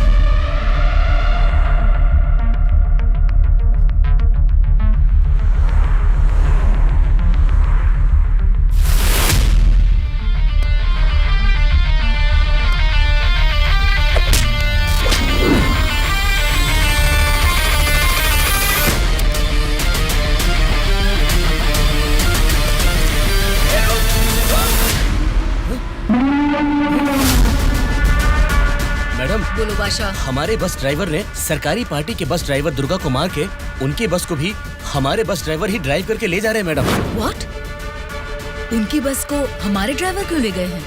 Speaker 2: बोलो बादशाह।
Speaker 1: हमारे बस ड्राइवर ने सरकारी पार्टी के बस ड्राइवर दुर्गा को मार के उनकी बस को भी हमारे बस ड्राइवर ही ड्राइव करके ले जा रहे हैं मैडम।
Speaker 2: व्हाट? उनकी बस को हमारे ड्राइवर क्यों ले गए हैं?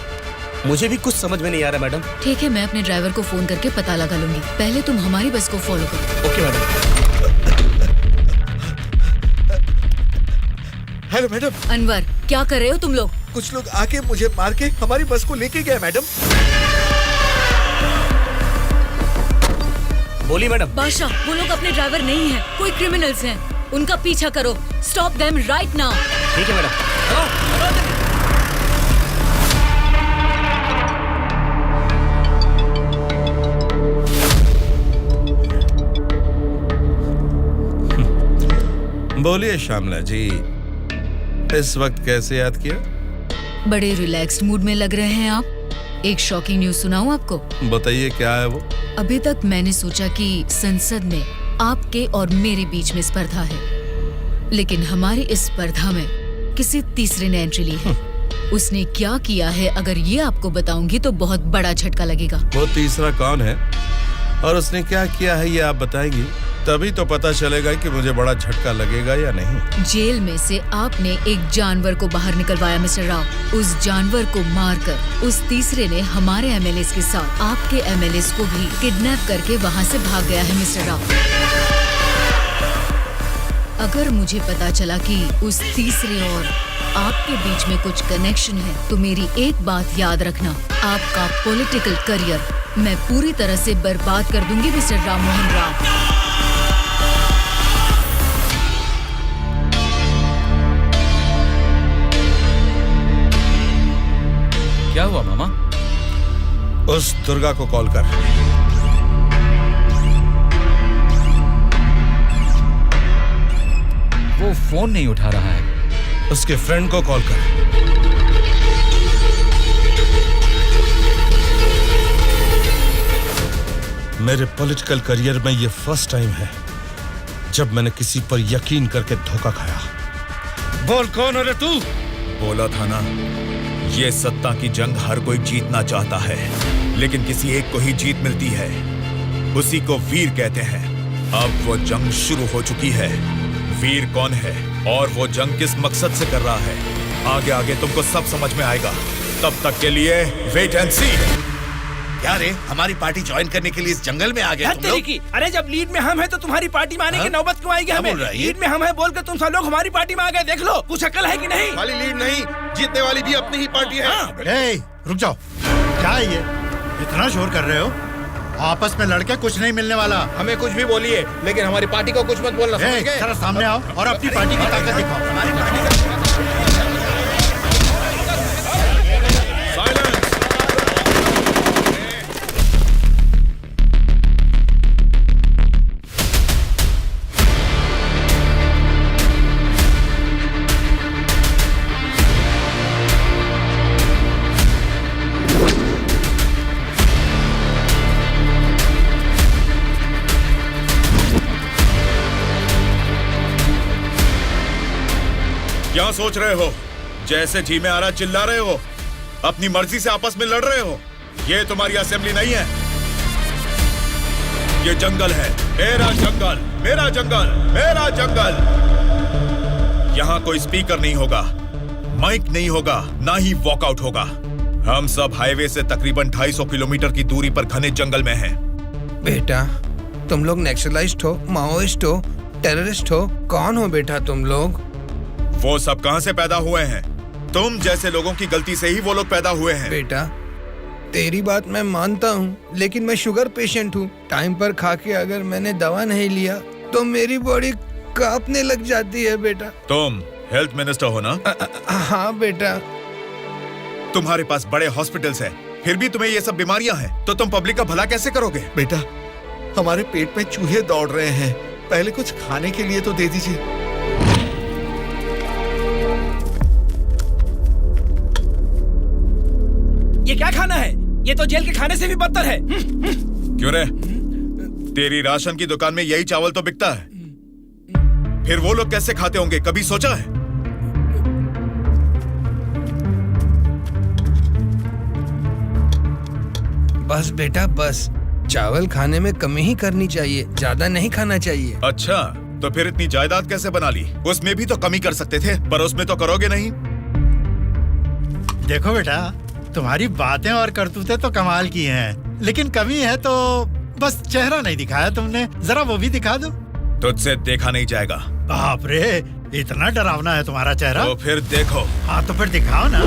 Speaker 1: मुझे भी कुछ समझ में नहीं आ रहा मैडम।
Speaker 2: ठीक है, मैं अपने ड्राइवर को फोन करके पता लगा लूंगी। पहले तुम हमारी बस को फॉलो करो।
Speaker 1: Okay madam.
Speaker 11: Hello madam.
Speaker 2: Anwar, क्या कर रहे हो तुम लोग?
Speaker 11: कुछ लोग आके मुझे मार के हमारी बस को लेके गए मैडम।
Speaker 1: बोली मैडम।
Speaker 2: बादशाह, वो लोग अपने ड्राइवर नहीं हैं, कोई क्रिमिनल्स हैं। उनका पीछा करो। Stop them right now.
Speaker 1: ठीक है मैडम।
Speaker 10: बोलिए श्यामला जी, इस वक्त कैसे याद किया?
Speaker 2: बड़े रिलैक्स्ड मूड में लग रहे हैं आप। एक शॉकिंग न्यूज सुनाऊं आपको?
Speaker 10: बताइए, क्या है वो?
Speaker 2: अभी तक मैंने सोचा कि संसद में आपके और मेरे बीच में स्पर्धा है, लेकिन हमारी इस स्पर्धा में किसी तीसरे ने एंट्री ली है। उसने क्या किया है, अगर ये आपको बताऊंगी तो बहुत बड़ा झटका लगेगा।
Speaker 10: वो तीसरा कौन है और उसने क्या किया है, ये आप बताएंगी तभी तो पता चलेगा कि मुझे बड़ा झटका लगेगा या नहीं।
Speaker 2: जेल में से आपने एक जानवर को बाहर निकलवाया मिस्टर राव। उस जानवर को मारकर उस तीसरे ने हमारे एमएलए के साथ आपके एमएलए को भी किडनैप करके वहाँ से भाग गया है मिस्टर राव। अगर मुझे पता चला कि उस तीसरे और आपके बीच में कुछ कनेक्शन है, तो मेरी एक बात याद रखना, आपका पॉलिटिकल करियर मैं पूरी तरह से बर्बाद कर दूंगी मिस्टर राम मोहन राव।
Speaker 6: क्या हुआ मामा?
Speaker 10: उस दुर्गा को कॉल कर।
Speaker 6: वो फोन नहीं उठा रहा है।
Speaker 10: उसके फ्रेंड को कॉल कर। मेरे पॉलिटिकल करियर में ये फर्स्ट टाइम है जब मैंने किसी पर यकीन करके धोखा खाया। बोल कौन है रे तू?
Speaker 5: बोला था ना, ये सत्ता की जंग हर कोई जीतना चाहता है, लेकिन किसी एक को ही जीत मिलती है, उसी को वीर कहते हैं। अब वो जंग शुरू हो चुकी है। वीर कौन है और वो जंग किस मकसद से कर रहा है, आगे आगे तुमको सब समझ में आएगा। तब तक के लिए वेट एंड सी।
Speaker 11: क्या रे, हमारी पार्टी ज्वाइन करने के लिए इस जंगल में आ गए तुम लोग?
Speaker 14: अरे जब लीड में हम हैं तो तुम्हारी पार्टी में आने की नौबत क्यों आएगी हमें? लीड में हम हैं बोलकर तुम सब लोग हमारी पार्टी में आ गए। देख लो, कुछ अकल है कि नहीं?
Speaker 10: खाली लीड नहीं, जीतने वाली भी अपनी ही पार्टी है।
Speaker 13: रुक जाओ, क्या है ये? इतना शोर कर रहे हो? आपस में लड़के कुछ नहीं मिलने वाला।
Speaker 14: हमें कुछ भी बोलिए, लेकिन हमारी पार्टी को कुछ मत बोलना, समझ गए?
Speaker 13: जरा सामने आओ और अपनी पार्टी की ताकत दिखाओ। हमारी पार्टी
Speaker 5: क्या सोच रहे हो? जैसे जी में आ रहा चिल्ला रहे हो, अपनी मर्जी से आपस में लड़ रहे हो। ये तुम्हारी असेंबली नहीं है, ये जंगल है। मेरा जंगल, मेरा जंगल, मेरा जंगल। यहाँ कोई स्पीकर नहीं होगा, माइक नहीं होगा, ना ही वॉकआउट होगा। हम सब हाईवे से तकरीबन 250 किलोमीटर की दूरी पर घने जंगल में हैं।
Speaker 14: बेटा, तुम लोग नक्सलाइस्ट हो, माओइस्ट हो, टेररिस्ट हो, कौन हो बेटा तुम लोग?
Speaker 5: वो सब कहां से पैदा हुए हैं? तुम जैसे लोगों की गलती से ही वो लोग पैदा हुए हैं।
Speaker 14: बेटा, तेरी बात मैं मानता हूँ, लेकिन मैं शुगर पेशेंट हूँ। टाइम पर खा के अगर मैंने दवा नहीं लिया तो मेरी बॉडी कांपने लग जाती है बेटा।
Speaker 5: तुम हेल्थ मिनिस्टर हो ना?
Speaker 14: हाँ बेटा।
Speaker 5: तुम्हारे पास बड़े हॉस्पिटल्स हैं, फिर भी तुम्हें ये सब बीमारियां हैं, तो तुम पब्लिक का भला कैसे करोगे?
Speaker 11: बेटा, हमारे पेट में चूहे दौड़ रहे हैं, पहले कुछ खाने के लिए तो दे दीजिए।
Speaker 14: ये क्या खाना है? ये तो जेल के खाने से भी बदतर है।
Speaker 5: क्यों रे? तेरी राशन की दुकान में यही चावल तो बिकता है, फिर वो लोग कैसे खाते होंगे, कभी सोचा है?
Speaker 14: बस बेटा बस, चावल खाने में कमी ही करनी चाहिए, ज्यादा नहीं खाना चाहिए।
Speaker 5: अच्छा, तो फिर इतनी जायदाद कैसे बना ली? उसमें भी तो कमी कर सकते थे, पर उसमें तो करोगे नहीं।
Speaker 13: देखो बेटा, तुम्हारी बातें और करतूतें तो कमाल की हैं, लेकिन कमी है तो बस चेहरा नहीं दिखाया तुमने। जरा वो भी दिखा दो।
Speaker 5: तुझसे देखा नहीं जाएगा।
Speaker 13: बाप रे, इतना डरावना है तुम्हारा चेहरा?
Speaker 5: तो फिर देखो।
Speaker 13: हाँ तो फिर दिखाओ ना।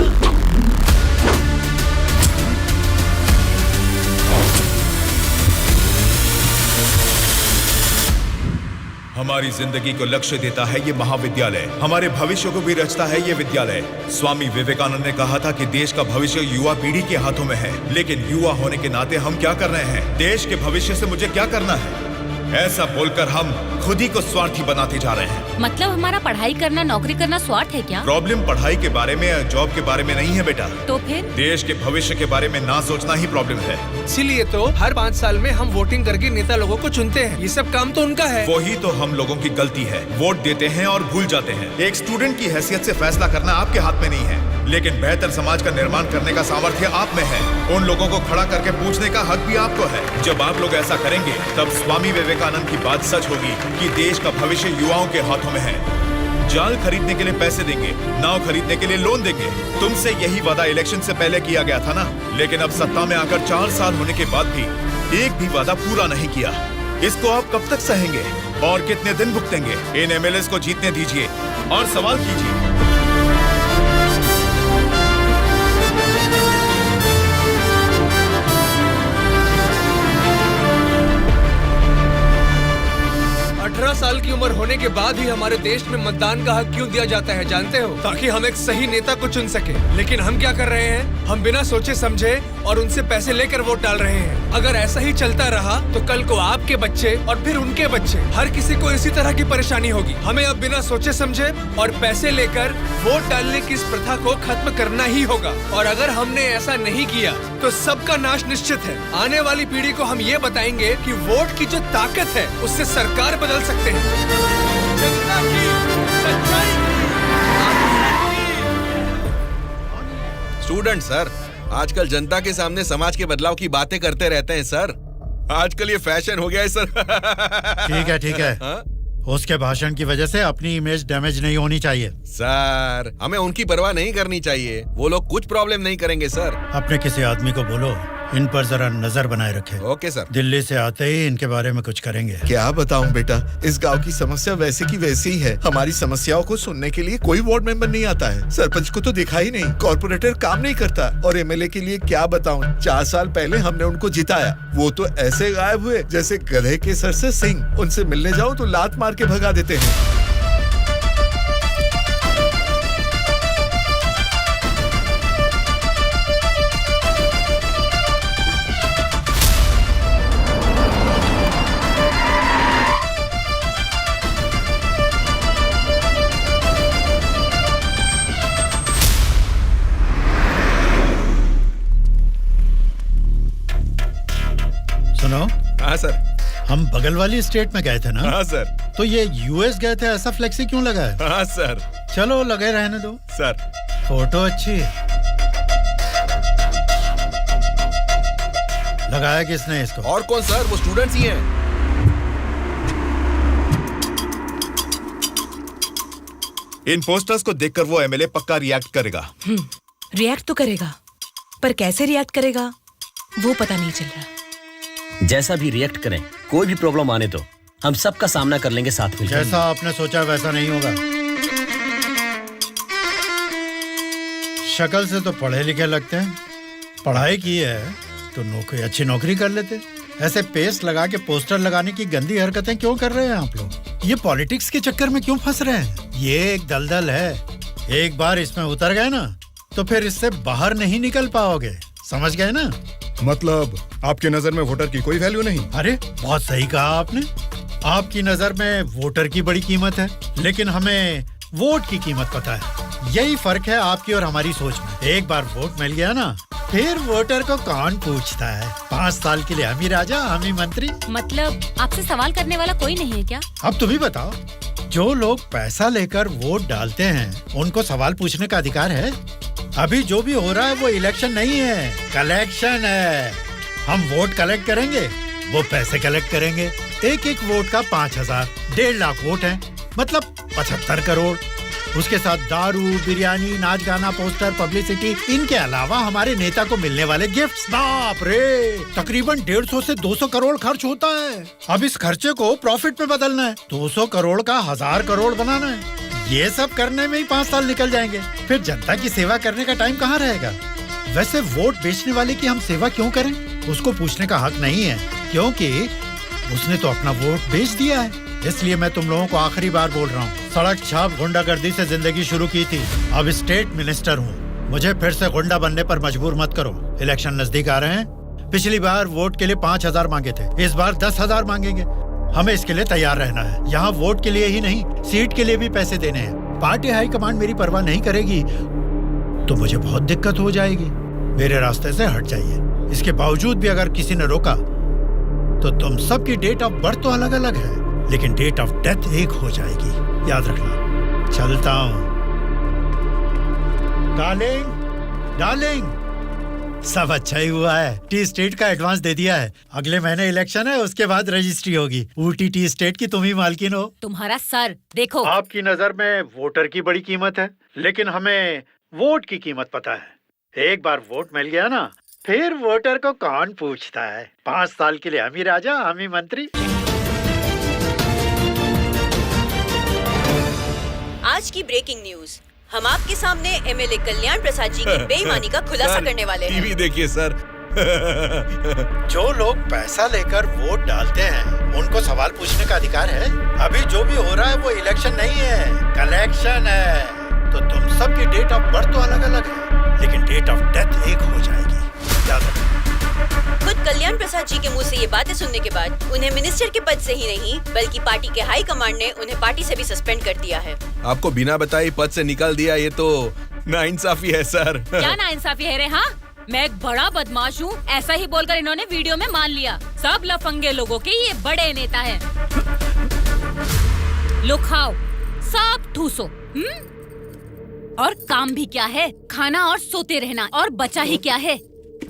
Speaker 5: हमारी जिंदगी को लक्ष्य देता है ये महाविद्यालय, हमारे भविष्य को भी रचता है ये विद्यालय। स्वामी विवेकानंद ने कहा था कि देश का भविष्य युवा पीढ़ी के हाथों में है, लेकिन युवा होने के नाते हम क्या कर रहे हैं? देश के भविष्य से मुझे क्या करना है, ऐसा बोलकर हम खुद ही को स्वार्थी बनाते जा रहे हैं।
Speaker 15: मतलब हमारा पढ़ाई करना, नौकरी करना स्वार्थ है क्या?
Speaker 5: प्रॉब्लम पढ़ाई के बारे में या जॉब के बारे में नहीं है बेटा,
Speaker 15: तो फिर
Speaker 5: देश के भविष्य के बारे में ना सोचना ही प्रॉब्लम है।
Speaker 7: इसीलिए तो हर 5 साल में हम वोटिंग करके नेता लोगों को चुनते हैं। ये सब काम तो उनका है।
Speaker 5: वही तो हम लोगों की गलती है, वोट देते हैं और भूल जाते हैं। एक स्टूडेंट की हैसियत से फैसला करना आपके हाथ में नहीं है, लेकिन बेहतर समाज का निर्माण करने का सामर्थ्य आप में है। उन लोगों को खड़ा करके पूछने का हक भी आपको है। जब आप लोग ऐसा करेंगे तब स्वामी विवेकानंद की बात सच होगी कि देश का भविष्य युवाओं के हाथों में है। जाल खरीदने के लिए पैसे देंगे, नाव खरीदने के लिए लोन देंगे। तुमसे यही वादा इलेक्शन से पहले किया गया था ना, लेकिन अब सत्ता में आकर 4 साल होने के बाद भी एक भी वादा पूरा नहीं किया। इसको आप कब तक सहेंगे और कितने दिन भुगतेंगे? इन एमएलएस को जीतने दीजिए और सवाल कीजिए।
Speaker 7: 18 साल की उम्र होने के बाद ही हमारे देश में मतदान का हक क्यों दिया जाता है जानते हो? ताकि हम एक सही नेता को चुन सके। लेकिन हम क्या कर रहे हैं? हम बिना सोचे समझे और उनसे पैसे लेकर वोट डाल रहे हैं। अगर ऐसा ही चलता रहा तो कल को आपके बच्चे और फिर उनके बच्चे, हर किसी को इसी तरह की परेशानी होगी। हमें अब बिना सोचे समझे और पैसे लेकर वोट डालने की इस प्रथा को खत्म करना ही होगा। और अगर हमने ऐसा नहीं किया तो सबका नाश निश्चित है। आने वाली पीढ़ी को हम ये बताएंगे कि वोट की जो ताकत है उससे सरकार बदल सकते हैं। जनता की सच्चाई
Speaker 10: स्टूडेंट सर, आजकल जनता के सामने समाज के बदलाव की बातें करते रहते हैं सर। आजकल ये फैशन हो गया है सर।
Speaker 13: ठीक है।
Speaker 10: हाँ?
Speaker 13: उसके भाषण की वजह से अपनी इमेज डैमेज नहीं होनी चाहिए।
Speaker 10: सर, हमें उनकी परवाह नहीं करनी चाहिए। वो लोग कुछ प्रॉब्लम नहीं करेंगे सर।
Speaker 13: अपने किसी आदमी को बोलो इन पर जरा नजर बनाए रखे।
Speaker 10: Okay sir.
Speaker 13: दिल्ली से आते ही इनके बारे में कुछ करेंगे।
Speaker 11: क्या बताऊं बेटा, इस गांव की समस्या वैसे की वैसी ही है। हमारी समस्याओं को सुनने के लिए कोई वार्ड मेंबर नहीं आता है। सरपंच को तो दिखा ही नहीं, कॉर्पोरेटर काम नहीं करता, और एमएलए के लिए क्या बताऊं। 4 साल पहले हमने उनको जिताया, वो तो ऐसे गायब हुए जैसे गधे के सर से सिंह। उनसे मिलने जाओ तो लात मार के भगा देते हैं।
Speaker 10: हाँ सर।
Speaker 13: हम बगल वाली स्टेट में गए थे ना?
Speaker 10: हाँ सर।
Speaker 13: तो ये यूएस गए थे, ऐसा फ्लेक्सी क्यों लगा है?
Speaker 10: हाँ सर।
Speaker 13: चलो लगे रहने दो
Speaker 10: सर।
Speaker 13: फोटो अच्छी है। लगाया किसने इसको?
Speaker 10: और कौन सर, वो स्टूडेंट्स ही हैं।
Speaker 5: इन पोस्टर्स को देखकर वो एमएलए पक्का रिएक्ट करेगा।
Speaker 8: रिएक्ट तो करेगा, पर कैसे रिएक्ट करेगा वो पता नहीं चल रहा।
Speaker 1: जैसा भी रिएक्ट करें, कोई भी प्रॉब्लम आने तो हम सबका सामना कर लेंगे साथ में।
Speaker 13: जैसा आपने सोचा वैसा नहीं होगा। शक्ल से तो पढ़े लिखे लगते हैं, पढ़ाई की है तो अच्छी नौकरी कर लेते। ऐसे पेस्ट लगा के पोस्टर लगाने की गंदी हरकतें क्यों कर रहे हैं आप लोग? ये पॉलिटिक्स के चक्कर में क्यों फंस रहे हैं? ये एक दलदल है, एक बार इसमें उतर गए ना तो फिर इससे बाहर नहीं निकल पाओगे। समझ गए ना?
Speaker 3: मतलब आपके नजर में वोटर की कोई वैल्यू नहीं?
Speaker 13: अरे बहुत सही कहा आपने। आपकी नजर में वोटर की बड़ी कीमत है, लेकिन हमें वोट की कीमत पता है। यही फर्क है आपकी और हमारी सोच में। एक बार वोट मिल गया ना, फिर वोटर को कौन पूछता है? 5 साल के लिए हम ही राजा, हम ही मंत्री।
Speaker 15: मतलब आपसे सवाल करने वाला कोई नहीं है क्या?
Speaker 13: अब तुम ही बताओ, जो लोग पैसा लेकर वोट डालते हैं उनको सवाल पूछने का अधिकार है? अभी जो भी हो रहा है वो इलेक्शन नहीं है, कलेक्शन है। हम वोट कलेक्ट करेंगे, वो पैसे कलेक्ट करेंगे। एक एक वोट का 5,000, 1.5 लाख वोट हैं, मतलब 75 करोड़। उसके साथ दारू, बिरयानी, नाच गाना, पोस्टर, पब्लिसिटी, इनके अलावा हमारे नेता को मिलने वाले गिफ्ट्स। बाप रे, तकरीबन 150 से 200 करोड़ खर्च होता है। अब इस खर्चे को प्रॉफिट में बदलना है, 200 करोड़ का 1000 करोड़ बनाना है। ये सब करने में ही 5 साल निकल जाएंगे। फिर जनता की सेवा करने का टाइम कहाँ रहेगा? वैसे वोट बेचने वाले की हम सेवा क्यों करें? उसको पूछने का हक नहीं है, क्योंकि उसने तो अपना वोट बेच दिया है। इसलिए मैं तुम लोगों को आखिरी बार बोल रहा हूँ, सड़क छाप गुंडागर्दी से जिंदगी शुरू की थी, अब स्टेट मिनिस्टर हूँ। मुझे फिर से गुंडा बनने पर मजबूर मत करो। इलेक्शन नजदीक आ रहे हैं। पिछली बार वोट के लिए 5,000 मांगे थे, इस बार 10,000 मांगेंगे। हमें इसके लिए तैयार रहना है। यहाँ वोट के लिए ही नहीं, सीट के लिए भी पैसे देने हैं। पार्टी हाईकमांड मेरी परवाह नहीं करेगी तो मुझे बहुत दिक्कत हो जाएगी। मेरे रास्ते से हट जाइए। इसके बावजूद भी अगर किसी ने रोका तो तुम सबकी डेट ऑफ बर्थ तो अलग अलग है, लेकिन डेट ऑफ डेथ एक हो जाएगी, याद रखना। चलता हूँ। डार्लिंग, सब अच्छा ही हुआ है। टी स्टेट का एडवांस दे दिया है। अगले महीने इलेक्शन है, उसके बाद रजिस्ट्री होगी। ऊटी टी स्टेट की तुम ही मालकिन हो।
Speaker 15: तुम्हारा सर देखो।
Speaker 13: आपकी नजर में वोटर की बड़ी कीमत है, लेकिन हमें वोट की कीमत पता है। एक बार वोट मिल गया ना, फिर वोटर को कौन पूछता है? 5 साल के लिए हम ही राजा, हम ही मंत्री।
Speaker 12: आज की ब्रेकिंग न्यूज, हम आपके सामने एमएलए कल्याण प्रसाद जी की बेईमानी का खुलासा करने वाले हैं।
Speaker 10: टीवी देखिए सर।
Speaker 13: जो लोग पैसा लेकर वोट डालते हैं उनको सवाल पूछने का अधिकार है। अभी जो भी हो रहा है वो इलेक्शन नहीं है, कलेक्शन है। तो तुम सबकी डेट ऑफ बर्थ तो अलग अलग है, लेकिन डेट ऑफ डेथ एक हो जाएगी, याद रखो।
Speaker 12: खुद कल्याण प्रसाद जी के मुंह से ये बातें सुनने के बाद उन्हें मिनिस्टर के पद से ही नहीं बल्कि पार्टी के हाई कमांड ने उन्हें पार्टी से भी सस्पेंड कर दिया है।
Speaker 16: आपको बिना बताए पद से निकाल दिया, ये तो नाइंसाफी है सर।
Speaker 15: क्या नाइंसाफी है रे? हाँ, मैं एक बड़ा बदमाश हूँ, ऐसा ही बोलकर इन्होंने वीडियो में मान लिया। सब लफंगे लोगों के ये बड़े नेता हैं। लो खाओ, सब ठूसो। और काम भी क्या है? खाना और सोते रहना, और बचा ही क्या है?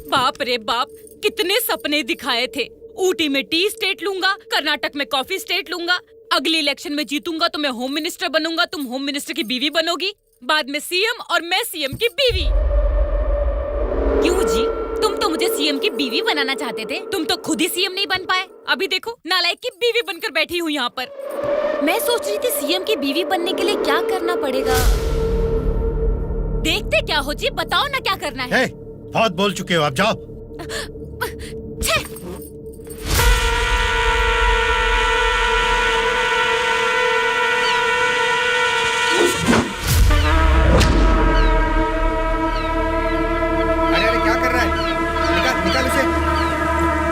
Speaker 15: बाप रे बाप, कितने सपने दिखाए थे। ऊटी में टी स्टेट लूंगा, कर्नाटक में कॉफी स्टेट लूंगा, अगली इलेक्शन में जीतूंगा तो मैं होम मिनिस्टर बनूंगा, तुम होम मिनिस्टर की बीवी बनोगी, बाद में सीएम और मैं सीएम की बीवी। क्यों जी, तुम तो मुझे सीएम की बीवी बनाना चाहते थे, तुम तो खुद ही सीएम नहीं बन पाए। अभी देखो, नालायक की बीवी बनकर बैठी हूँ यहाँ पर। मैं सोच रही थी सीएम की बीवी बनने के लिए क्या करना पड़ेगा। देखते क्या हो जी, बताओ ना क्या करना है।
Speaker 13: बहुत बोल चुके हो, आप जाओ।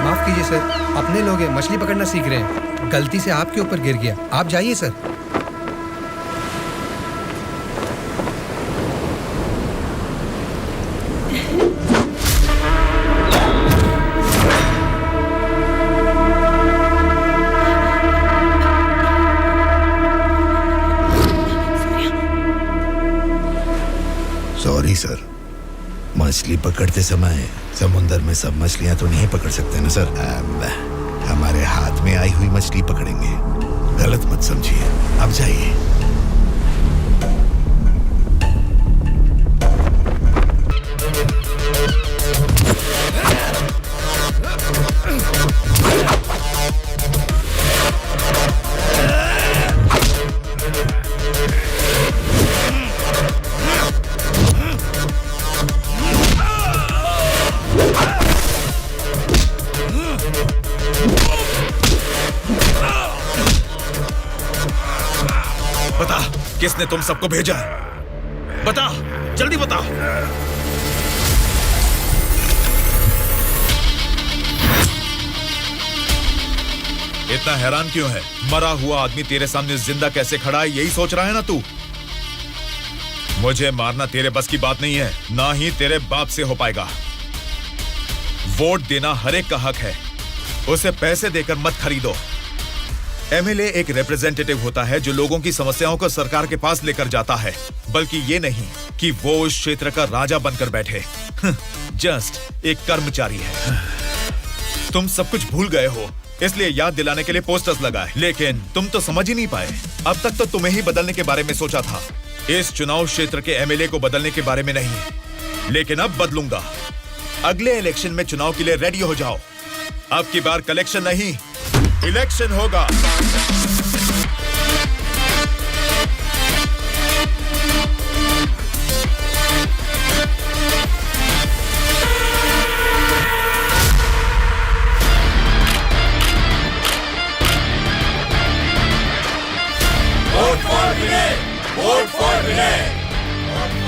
Speaker 14: माफ कीजिए सर, अपने लोग हैं, मछली पकड़ना सीख रहे हैं, गलती से आपके ऊपर गिर गया। आप जाइए सर।
Speaker 11: सॉरी सर, मछली पकड़ते समय समुंदर में सब मछलियां तो नहीं पकड़ सकते ना सर। हमारे हाथ में आई हुई मछली पकड़ेंगे, गलत मत समझिए। अब जाइए।
Speaker 5: बता, किसने तुम सबको भेजा? बता, जल्दी बता। इतना हैरान क्यों है? मरा हुआ आदमी तेरे सामने जिंदा कैसे खड़ा है, यही सोच रहा है ना तू? मुझे मारना तेरे बस की बात नहीं है, ना ही तेरे बाप से हो पाएगा। वोट देना हर एक का हक है, उसे पैसे देकर मत खरीदो। एमएलए एक रिप्रेजेंटेटिव होता है जो लोगों की समस्याओं को सरकार के पास लेकर जाता है, बल्कि ये नहीं कि वो उस क्षेत्र का राजा बनकर बैठे। जस्ट एक कर्मचारी है। तुम सब कुछ भूल गए हो, इसलिए याद दिलाने के लिए पोस्टर्स लगाए, लेकिन तुम तो समझ ही नहीं पाए। अब तक तो तुम्हें ही बदलने के बारे में सोचा था, इस चुनाव क्षेत्र के एमएलए को बदलने के बारे में नहीं। लेकिन अब बदलूंगा। अगले इलेक्शन में चुनाव के लिए रेडी हो जाओ। अब की बार कलेक्शन नहीं, इलेक्शन होगा।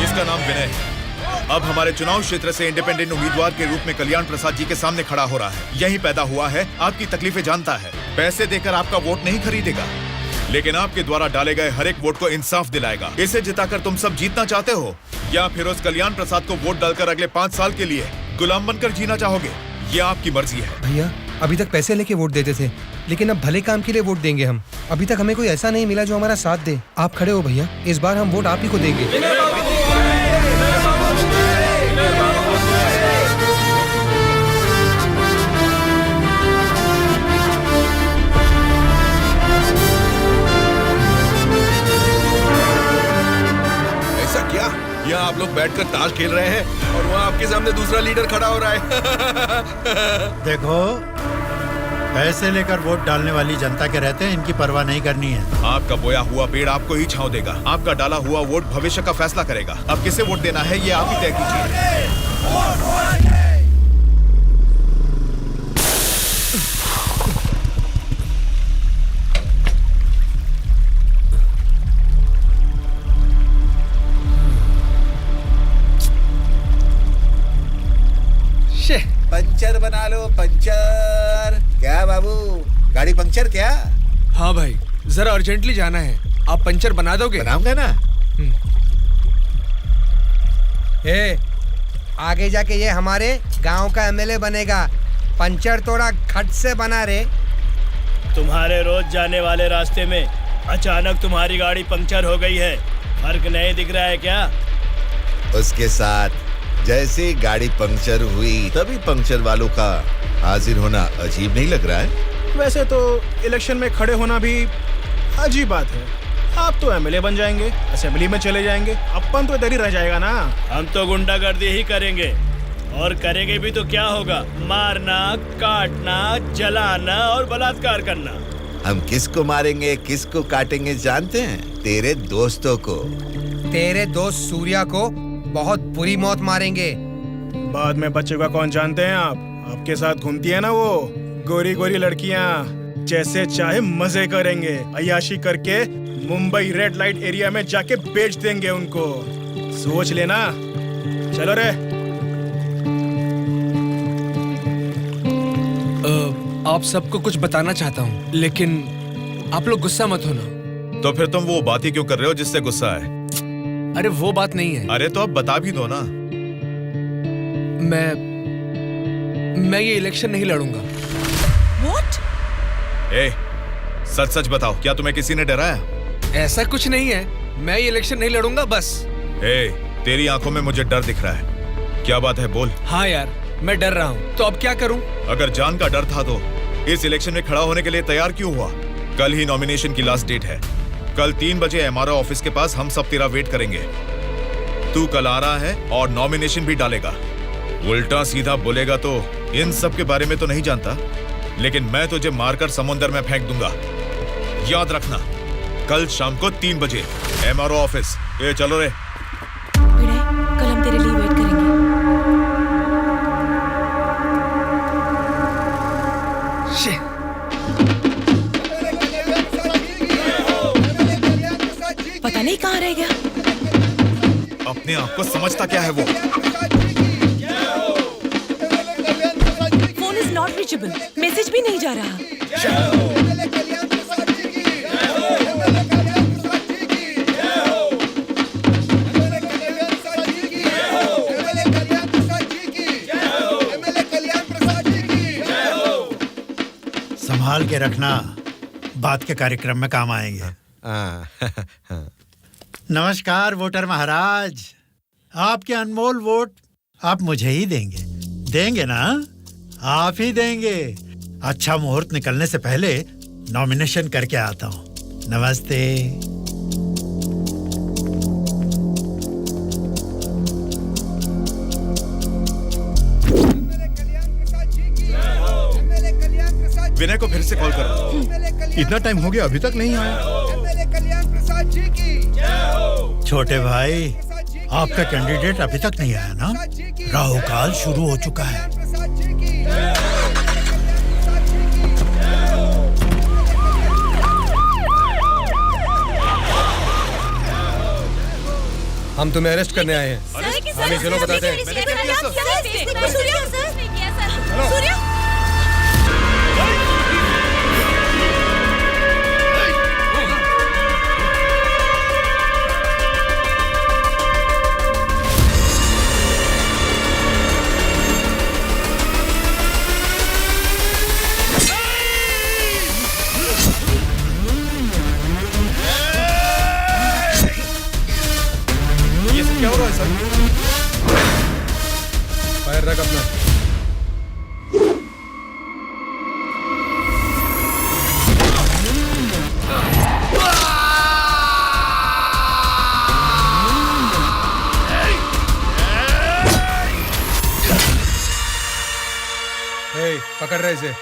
Speaker 5: इसका नाम विनय है। अब हमारे चुनाव क्षेत्र से इंडिपेंडेंट उम्मीदवार के रूप में कल्याण प्रसाद जी के सामने खड़ा हो रहा है। यही पैदा हुआ है, आपकी तकलीफें जानता है, पैसे देकर आपका वोट नहीं खरीदेगा, लेकिन आपके द्वारा डाले गए हर एक वोट को इंसाफ दिलाएगा। इसे जिताकर तुम सब जीतना चाहते हो, या फिर उस कल्याण प्रसाद को वोट डालकर अगले 5 साल के लिए गुलाम बनकर जीना चाहोगे? ये आपकी मर्जी है।
Speaker 14: भैया, अभी तक पैसे लेके वोट देते थे, लेकिन अब भले काम के लिए वोट देंगे हम। अभी तक हमें कोई ऐसा नहीं मिला जो हमारा साथ दे। आप खड़े हो भैया, इस बार हम वोट आप ही को देंगे।
Speaker 16: यहाँ आप लोग बैठकर ताश खेल रहे हैं और वहाँ आपके सामने दूसरा लीडर खड़ा हो रहा है।
Speaker 13: देखो, पैसे लेकर वोट डालने वाली जनता के रहते हैं, इनकी परवाह नहीं करनी है।
Speaker 5: आपका बोया हुआ पेड़ आपको ही छांव देगा, आपका डाला हुआ वोट भविष्य का फैसला करेगा। अब किसे वोट देना है, ये आप ही तय कीजिए।
Speaker 11: पंचर बना लो, पंचर। क्या बाबू, गाड़ी पंचर क्या?
Speaker 7: हाँ भाई, जरा अर्जेंटली जाना है, आप पंचर बना दोगे?
Speaker 11: बनाऊंगा ना।
Speaker 14: आगे जाके ये हमारे गांव का एमएलए बनेगा। पंचर थोड़ा खट से बना रे।
Speaker 17: तुम्हारे रोज जाने वाले रास्ते में अचानक तुम्हारी गाड़ी पंक्चर हो गई है, फर्क नहीं दिख रहा है क्या?
Speaker 11: उसके साथ जैसे ही गाड़ी पंक्चर हुई तभी पंक्चर वालों का हाजिर होना अजीब नहीं लग रहा है?
Speaker 17: वैसे तो इलेक्शन में खड़े होना भी अजीब बात है। आप तो एमएलए बन जाएंगे, असेंबली में चले जाएंगे, अपन तो इधर ही रह जाएगा ना। हम तो गुंडागर्दी ही करेंगे, और करेंगे भी तो क्या होगा? मारना, काटना, जलाना और बलात्कार करना।
Speaker 11: हम किसको मारेंगे, किसको काटेंगे जानते हैं? तेरे दोस्तों को।
Speaker 14: तेरे दोस्त सूर्या को बहुत बुरी मौत मारेंगे।
Speaker 17: बाद में बचेगा कौन जानते हैं आप? आपके साथ घूमती है ना वो गोरी गोरी लड़कियां, जैसे चाहे मजे करेंगे, अय्याशी करके मुंबई रेड लाइट एरिया में जाके बेच देंगे उनको। सोच लेना। चलो रे।
Speaker 7: आप सबको कुछ बताना चाहता हूँ, लेकिन आप लोग गुस्सा मत होना।
Speaker 5: तो फिर तुम वो बात ही क्यों कर रहे हो जिससे गुस्सा है?
Speaker 7: अरे वो बात नहीं है।
Speaker 5: अरे तो अब बता भी दो ना।
Speaker 7: मैं ये इलेक्शन नहीं लड़ूंगा।
Speaker 8: What?
Speaker 5: सच सच बताओ, क्या तुम्हें किसी ने डराया?
Speaker 7: ऐसा कुछ नहीं है, मैं ये इलेक्शन नहीं लड़ूंगा बस।
Speaker 5: तेरी आंखों में मुझे डर दिख रहा है। क्या बात है, बोल।
Speaker 7: हाँ यार, मैं डर रहा हूँ, तो अब क्या करूँ?
Speaker 5: अगर जान का डर था तो इस इलेक्शन में खड़ा होने के लिए तैयार क्यों हुआ? कल ही नॉमिनेशन की लास्ट डेट है। कल 3 बजे एमआरओ ऑफिस के पास हम सब तेरा वेट करेंगे। तू कल आ रहा है और नॉमिनेशन भी डालेगा। उल्टा सीधा बोलेगा तो इन सब के बारे में तो नहीं जानता, लेकिन मैं तुझे मारकर समुंदर में फेंक दूंगा। याद रखना, कल शाम को 3 बजे एमआरओ ऑफिस। चलो रे।
Speaker 8: कल हम तेरे लिए वेट करेंगे। पता नहीं कहाँ रह गया।
Speaker 5: अपने आप को समझता क्या है वो?
Speaker 8: Phone is not reachable, message भी नहीं जा रहा।
Speaker 13: संभाल के रखना, बात के कार्यक्रम में काम आएंगे। नमस्कार वोटर महाराज, आपके अनमोल वोट आप मुझे ही देंगे। देंगे ना? आप ही देंगे। अच्छा मुहूर्त निकलने से पहले नॉमिनेशन करके आता हूँ। नमस्ते।
Speaker 5: विनय को फिर से कॉल करो।
Speaker 3: इतना टाइम हो गया, अभी तक नहीं आया।
Speaker 13: छोटे भाई, आपका कैंडिडेट अभी तक नहीं आया ना? राहु काल शुरू हो चुका है।
Speaker 14: हम तुम्हें अरेस्ट करने आए हैं। हमें चलो बताते हैं।
Speaker 5: क्या हो रहा है सर?
Speaker 14: फायर रख अपना। पकड़ रहे इसे।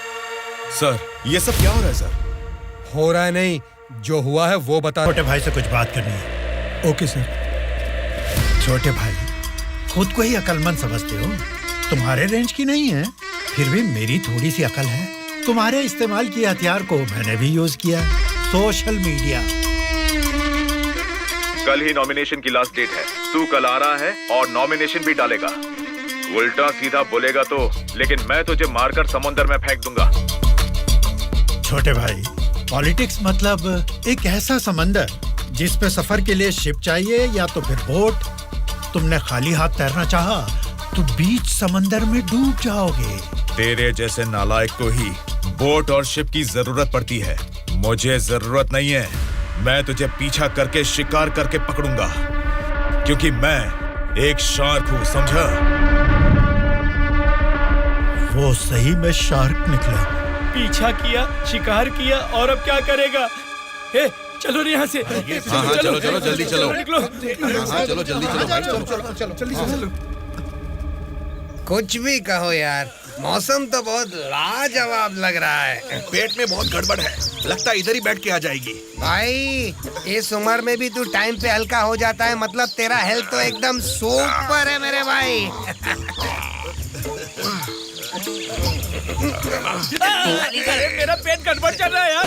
Speaker 5: सर, ये सब क्या हो रहा है सर?
Speaker 14: हो रहा है नहीं, जो हुआ है वो बता।
Speaker 13: छोटे भाई से कुछ बात करनी है।
Speaker 14: Okay sir.
Speaker 13: छोटे भाई, खुद को ही अकलमंद समझते हो, तुम्हारे रेंज की नहीं है, फिर भी मेरी थोड़ी सी अकल है। तुम्हारे इस्तेमाल किए हथियार को मैंने भी यूज किया, सोशल मीडिया।
Speaker 5: कल ही नॉमिनेशन की लास्ट डेट है। तू कल आ रहा है और नॉमिनेशन भी डालेगा। उल्टा सीधा बोलेगा तो, लेकिन मैं तुझे मारकर समुंदर में फेंक दूंगा।
Speaker 13: छोटे भाई, पॉलिटिक्स मतलब एक ऐसा समंदर जिस पे सफर के लिए शिप चाहिए या तो फिर बोट। तुमने खाली हाथ तैरना चाहा तो बीच समंदर में डूब जाओगे।
Speaker 5: तेरे जैसे नालायक को ही बोट और शिप की जरूरत पड़ती है, मुझे जरूरत नहीं है। मैं तुझे पीछा करके शिकार करके पकड़ूंगा, क्योंकि मैं एक शार्क हूँ, समझा?
Speaker 13: वो सही में शार्क निकला।
Speaker 17: पीछा किया, शिकार किया, और अब क्या करेगा? ए, चलो यहाँ से।
Speaker 16: हाँ, चलो चलो जल्दी चलो।
Speaker 17: निकलो।
Speaker 16: हाँ, चलो जल्दी चलो।
Speaker 14: कुछ भी कहो यार, मौसम तो बहुत लाजवाब लग रहा है।
Speaker 16: पेट में बहुत गड़बड़ है, लगता है इधर ही बैठ के आ जाएगी।
Speaker 14: भाई इस उम्र में भी तू टाइम पे हल्का हो जाता है, मतलब तेरा हेल्थ तो एकदम सुपर है मेरे भाई।
Speaker 17: अरे मेरा पेट गड़बड़ चल रहा है यार।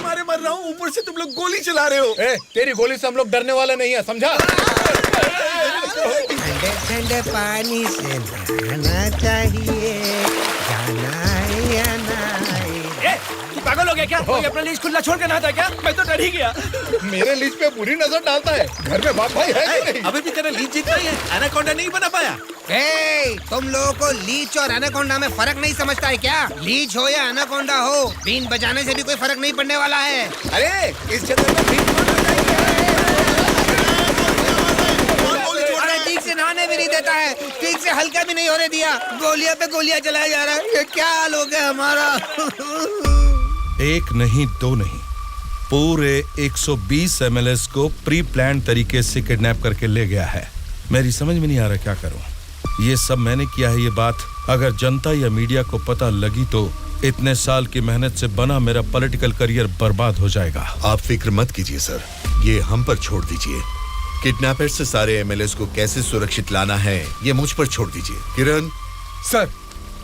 Speaker 16: मारे मर रहा हूँ, ऊपर से तुम लोग गोली चला रहे हो।
Speaker 9: तेरी गोली से हम लोग डरने वाले नहीं है, समझा?
Speaker 14: ठंडे ठंडे पानी से नहाना चाहिए, जाना है या नहीं।
Speaker 17: तू पागल हो गया क्या? कोई अपना लीज खुला छोड़ के नहाता क्या? मैं तो डर ही गया।
Speaker 9: मेरे लीज पे बुरी नजर डालता है। घर में बाप भाई है कि नहीं?
Speaker 16: अभी भी तेरा लीज जीतना ही है, एनाकोंडा नहीं बना पाया।
Speaker 14: तुम लोगों को लीच और एनाकोंडा में फर्क नहीं समझता है क्या? लीच हो या एनाकोंडा हो, बीन बजाने से भी कोई फर्क नहीं पड़ने वाला है।
Speaker 9: अरे इस जंगल में बीन
Speaker 14: ठीक से नहाने भी नहीं देता है, ठीक से हल्का भी नहीं होने दिया, गोलियां पे गोलियां चलाया जा रहा है। ये क्या हाल हो गया हमारा?
Speaker 10: एक नहीं, दो नहीं, पूरे 120 एमएलएस को प्री प्लान तरीके से किडनैप करके ले गया है। मेरी समझ में नहीं आ रहा क्या करूं। ये सब मैंने किया है, ये बात अगर जनता या मीडिया को पता लगी तो इतने साल की मेहनत से बना मेरा पॉलिटिकल करियर बर्बाद हो जाएगा।
Speaker 11: आप फिक्र मत कीजिए सर, ये हम पर छोड़ दीजिए। किडनैपर से सारे एमएलएस को कैसे सुरक्षित लाना है ये मुझ पर छोड़ दीजिए। किरण
Speaker 9: सर,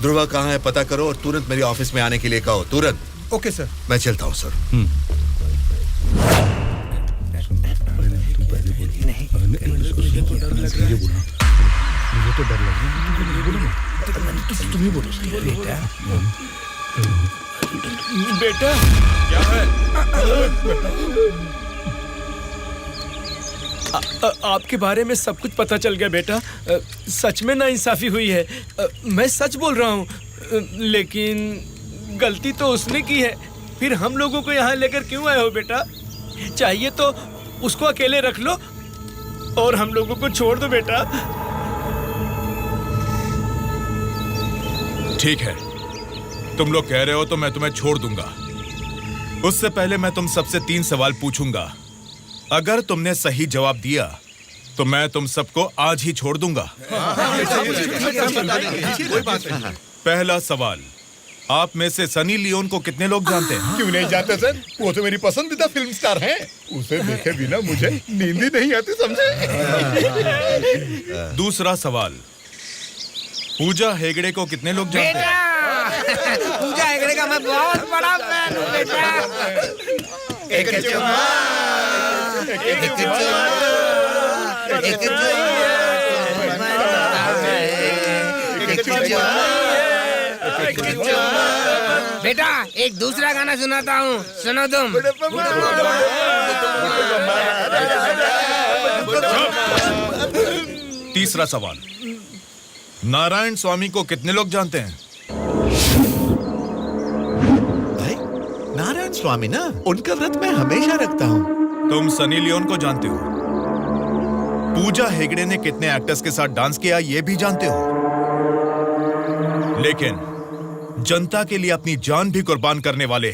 Speaker 11: ध्रुवा कहाँ है पता करो और तुरंत मेरे ऑफिस में आने के लिए कहो, तुरंत।
Speaker 9: Okay sir.
Speaker 11: मैं चलता हूँ सर।
Speaker 3: मुझे तो डर लग रहा है। तुम ही बोलो
Speaker 17: बेटा।
Speaker 5: क्या है?
Speaker 17: आपके बारे में सब कुछ पता चल गया बेटा। सच में नाइंसाफी हुई है। मैं सच बोल रहा हूँ, लेकिन गलती तो उसने की है। फिर हम लोगों को यहाँ लेकर क्यों आए हो बेटा? चाहिए तो उसको अकेले रख लो और हम लोगों को छोड़ दो बेटा।
Speaker 5: ठीक है, तुम लोग कह रहे हो तो मैं तुम्हें छोड़ दूंगा। उससे पहले मैं तुम सबसे 3 सवाल पूछूंगा। अगर तुमने सही जवाब दिया तो मैं तुम सबको आज ही छोड़ दूंगा। पहला सवाल, आप में से सनी लियोन को कितने लोग जानते हैं?
Speaker 3: क्यों नहीं जानते सर, वो तो मेरी पसंदीदा फिल्म स्टार हैं। उसे देखे बिना मुझे नींद ही नहीं आती, समझे?
Speaker 5: दूसरा सवाल, पूजा हेगड़े को कितने लोग जानते हैं?
Speaker 14: पूजा हेगड़े का मैं बहुत बड़ा फैन हूँ बेटा। बेटा एक दूसरा गाना सुनाता हूँ, सुनो तुम।
Speaker 5: तीसरा सवाल, नारायण स्वामी को कितने लोग जानते हैं?
Speaker 11: भाई नारायण स्वामी ना, उनका व्रत मैं हमेशा रखता हूँ।
Speaker 5: तुम सनी लियोन को जानते हो? पूजा हेगड़े ने कितने एक्टर्स के साथ डांस किया ये भी जानते हो? लेकिन जनता के लिए अपनी जान भी कुर्बान करने वाले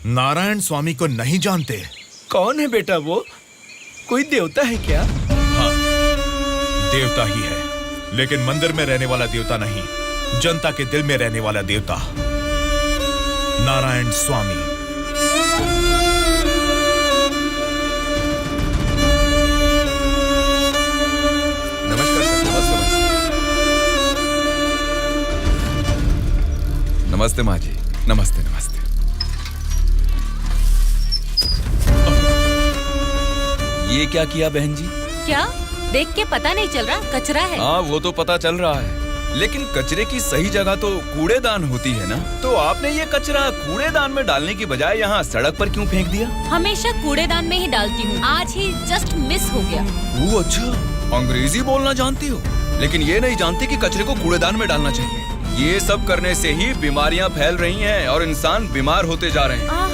Speaker 5: नारायण स्वामी को नहीं जानते।
Speaker 17: कौन है बेटा वो? कोई देवता है क्या?
Speaker 5: हाँ, देवता ही है, लेकिन मंदिर में रहने वाला देवता नहीं, जनता के दिल में रहने वाला देवता, नारायण स्वामी।
Speaker 16: नमस्कार सर। नमस्ते माँ जी। नमस्ते नमस्ते।
Speaker 6: ये क्या किया बहन जी?
Speaker 15: क्या देख के पता नहीं चल रहा कचरा है?
Speaker 6: हाँ वो तो पता चल रहा है, लेकिन कचरे की सही जगह तो कूड़ेदान होती है ना। तो आपने ये कचरा कूड़ेदान में डालने की बजाय यहाँ सड़क पर क्यों फेंक दिया?
Speaker 15: हमेशा कूड़ेदान में ही डालती हूँ, आज ही जस्ट मिस हो गया।
Speaker 6: वो अच्छा, अंग्रेजी बोलना जानती हो, लेकिन ये नहीं जानती कि कचरे को कूड़ेदान में डालना चाहिए। ये सब करने से ही बीमारियाँ फैल रही हैं और इंसान बीमार होते जा रहे हैं।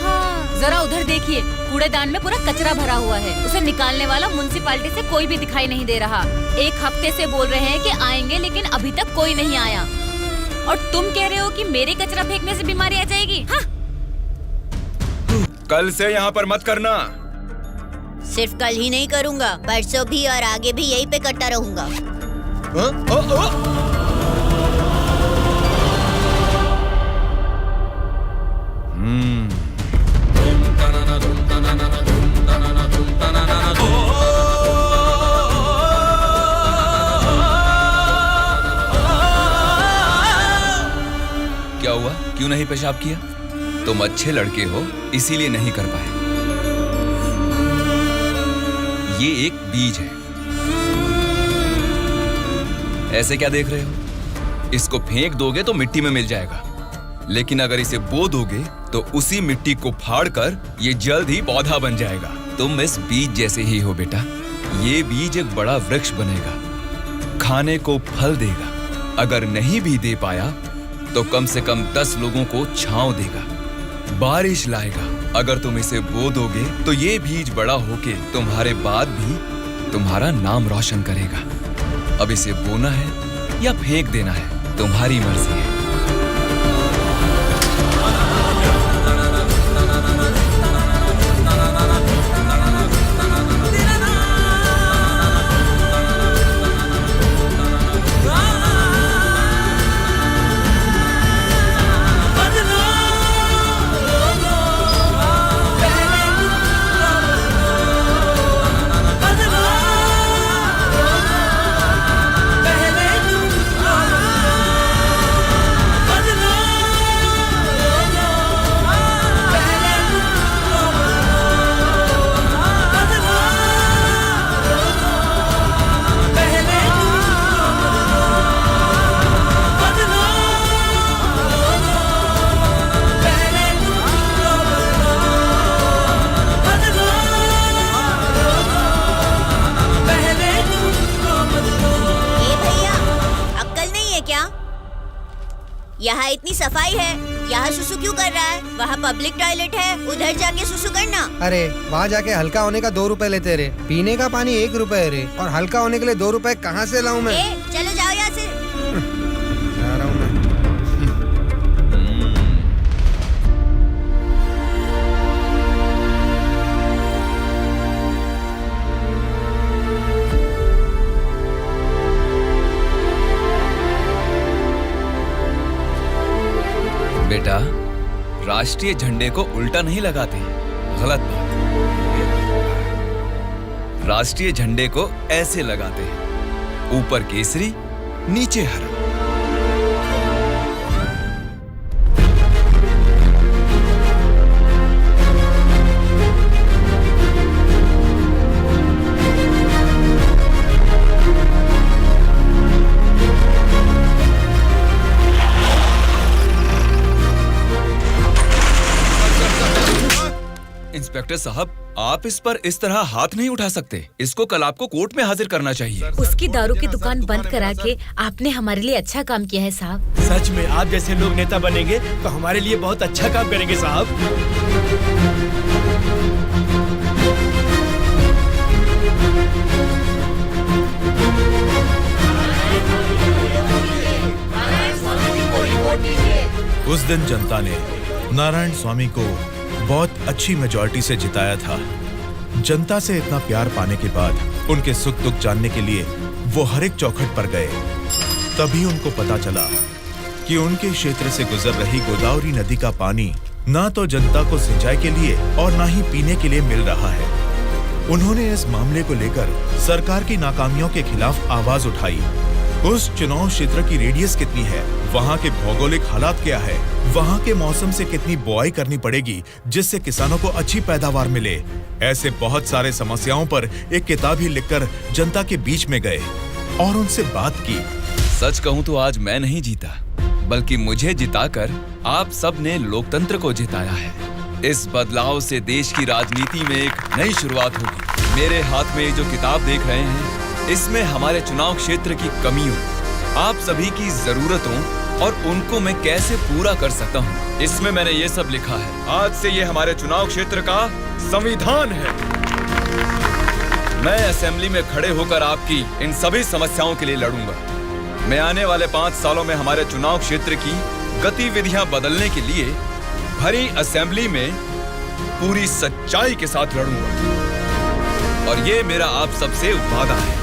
Speaker 15: जरा उधर देखिए, कूड़ेदान में पूरा कचरा भरा हुआ है। उसे निकालने वाला म्युनिसिपैलिटी से कोई भी दिखाई नहीं दे रहा। 1 हफ्ते से बोल रहे हैं कि आएंगे, लेकिन अभी तक कोई नहीं आया। और तुम कह रहे हो कि मेरे कचरा फेंकने से बीमारी आ जाएगी? हाँ?
Speaker 6: कल से यहाँ पर मत करना।
Speaker 12: सिर्फ कल ही नहीं करूँगा, परसों भी और आगे भी यहीं पे करता रहूँगा।
Speaker 6: क्या हुआ, क्यों नहीं पेशाब किया? तुम अच्छे लड़के हो इसीलिए नहीं कर पाए। ये एक बीज है, ऐसे क्या देख रहे हो? इसको फेंक दोगे तो मिट्टी में मिल जाएगा, लेकिन अगर इसे बो दोगे तो उसी मिट्टी को फाड़कर ये जल्द ही पौधा बन जाएगा। तुम इस बीज जैसे ही हो बेटा। ये बीज एक बड़ा वृक्ष बनेगा, खाने को फल देगा। अगर नहीं भी दे पाया तो कम से कम 10 लोगों को छांव देगा, बारिश लाएगा। अगर तुम इसे बो दोगे तो ये बीज बड़ा होके तुम्हारे बाद भी तुम्हारा नाम रोशन करेगा। अब इसे बोना है या फेंक देना है, तुम्हारी मर्जी है।
Speaker 12: यहाँ इतनी सफाई है, यहाँ सुसु क्यों कर रहा है? वहाँ पब्लिक टॉयलेट है, उधर जाके सुसु करना।
Speaker 14: अरे वहाँ जाके हल्का होने का 2 रुपए लेते रे, पीने का पानी 1 रुपए रे, और हल्का होने के लिए 2 रुपए कहाँ से लाऊं मैं?
Speaker 12: चलो जाओ यहाँ से।
Speaker 14: जा रहा हूँ मैं।
Speaker 6: बेटा, राष्ट्रीय झंडे को उल्टा नहीं लगाते, गलत बात। राष्ट्रीय झंडे को ऐसे लगाते हैं, ऊपर केसरी नीचे हरा। इंस्पेक्टर साहब, आप इस पर इस तरह हाथ नहीं उठा सकते। इसको कल आपको कोर्ट में हाजिर करना चाहिए।
Speaker 15: उसकी दारू की दुकान बंद करा के आपने हमारे लिए अच्छा काम किया है साहब।
Speaker 17: सच में आप जैसे लोग नेता बनेंगे तो हमारे लिए बहुत अच्छा काम करेंगे साहब।
Speaker 5: उस दिन जनता ने नारायण स्वामी को बहुत अच्छी मेजॉरिटी से जिताया था। जनता से इतना प्यार पाने के बाद उनके सुख दुख जानने के लिए वो हर एक चौखट पर गए। तभी उनको पता चला कि उनके क्षेत्र से गुजर रही गोदावरी नदी का पानी ना तो जनता को सिंचाई के लिए और ना ही पीने के लिए मिल रहा है। उन्होंने इस मामले को लेकर सरकार की नाकामियों के खिलाफ आवाज उठाई। उस चुनाव क्षेत्र की रेडियस कितनी है वहाँ के भौगोलिक हालात क्या है, वहाँ के मौसम से कितनी बुआई करनी पड़ेगी जिससे किसानों को अच्छी पैदावार मिले। ऐसे बहुत सारे समस्याओं पर एक किताब ही लिखकर जनता के बीच में गए और उनसे बात की।
Speaker 6: सच कहूं तो आज मैं नहीं जीता, बल्कि मुझे जिताकर आप सब ने लोकतंत्र को जिताया है। इस बदलाव से देश की राजनीति में एक नई शुरुआत होगी। मेरे हाथ में जो किताब देख रहे हैं, इसमें हमारे चुनाव क्षेत्र की कमियों, आप सभी की जरूरतों और उनको मैं कैसे पूरा कर सकता हूँ, इसमें मैंने ये सब लिखा है। आज से ये हमारे चुनाव क्षेत्र का संविधान है। मैं असेंबली में खड़े होकर आपकी इन सभी समस्याओं के लिए लड़ूंगा। मैं आने वाले 5 सालों में हमारे चुनाव क्षेत्र की गतिविधियां बदलने के लिए भरी असेंबली में पूरी सच्चाई के साथ लड़ूंगा और ये मेरा आप सबसे वादा है।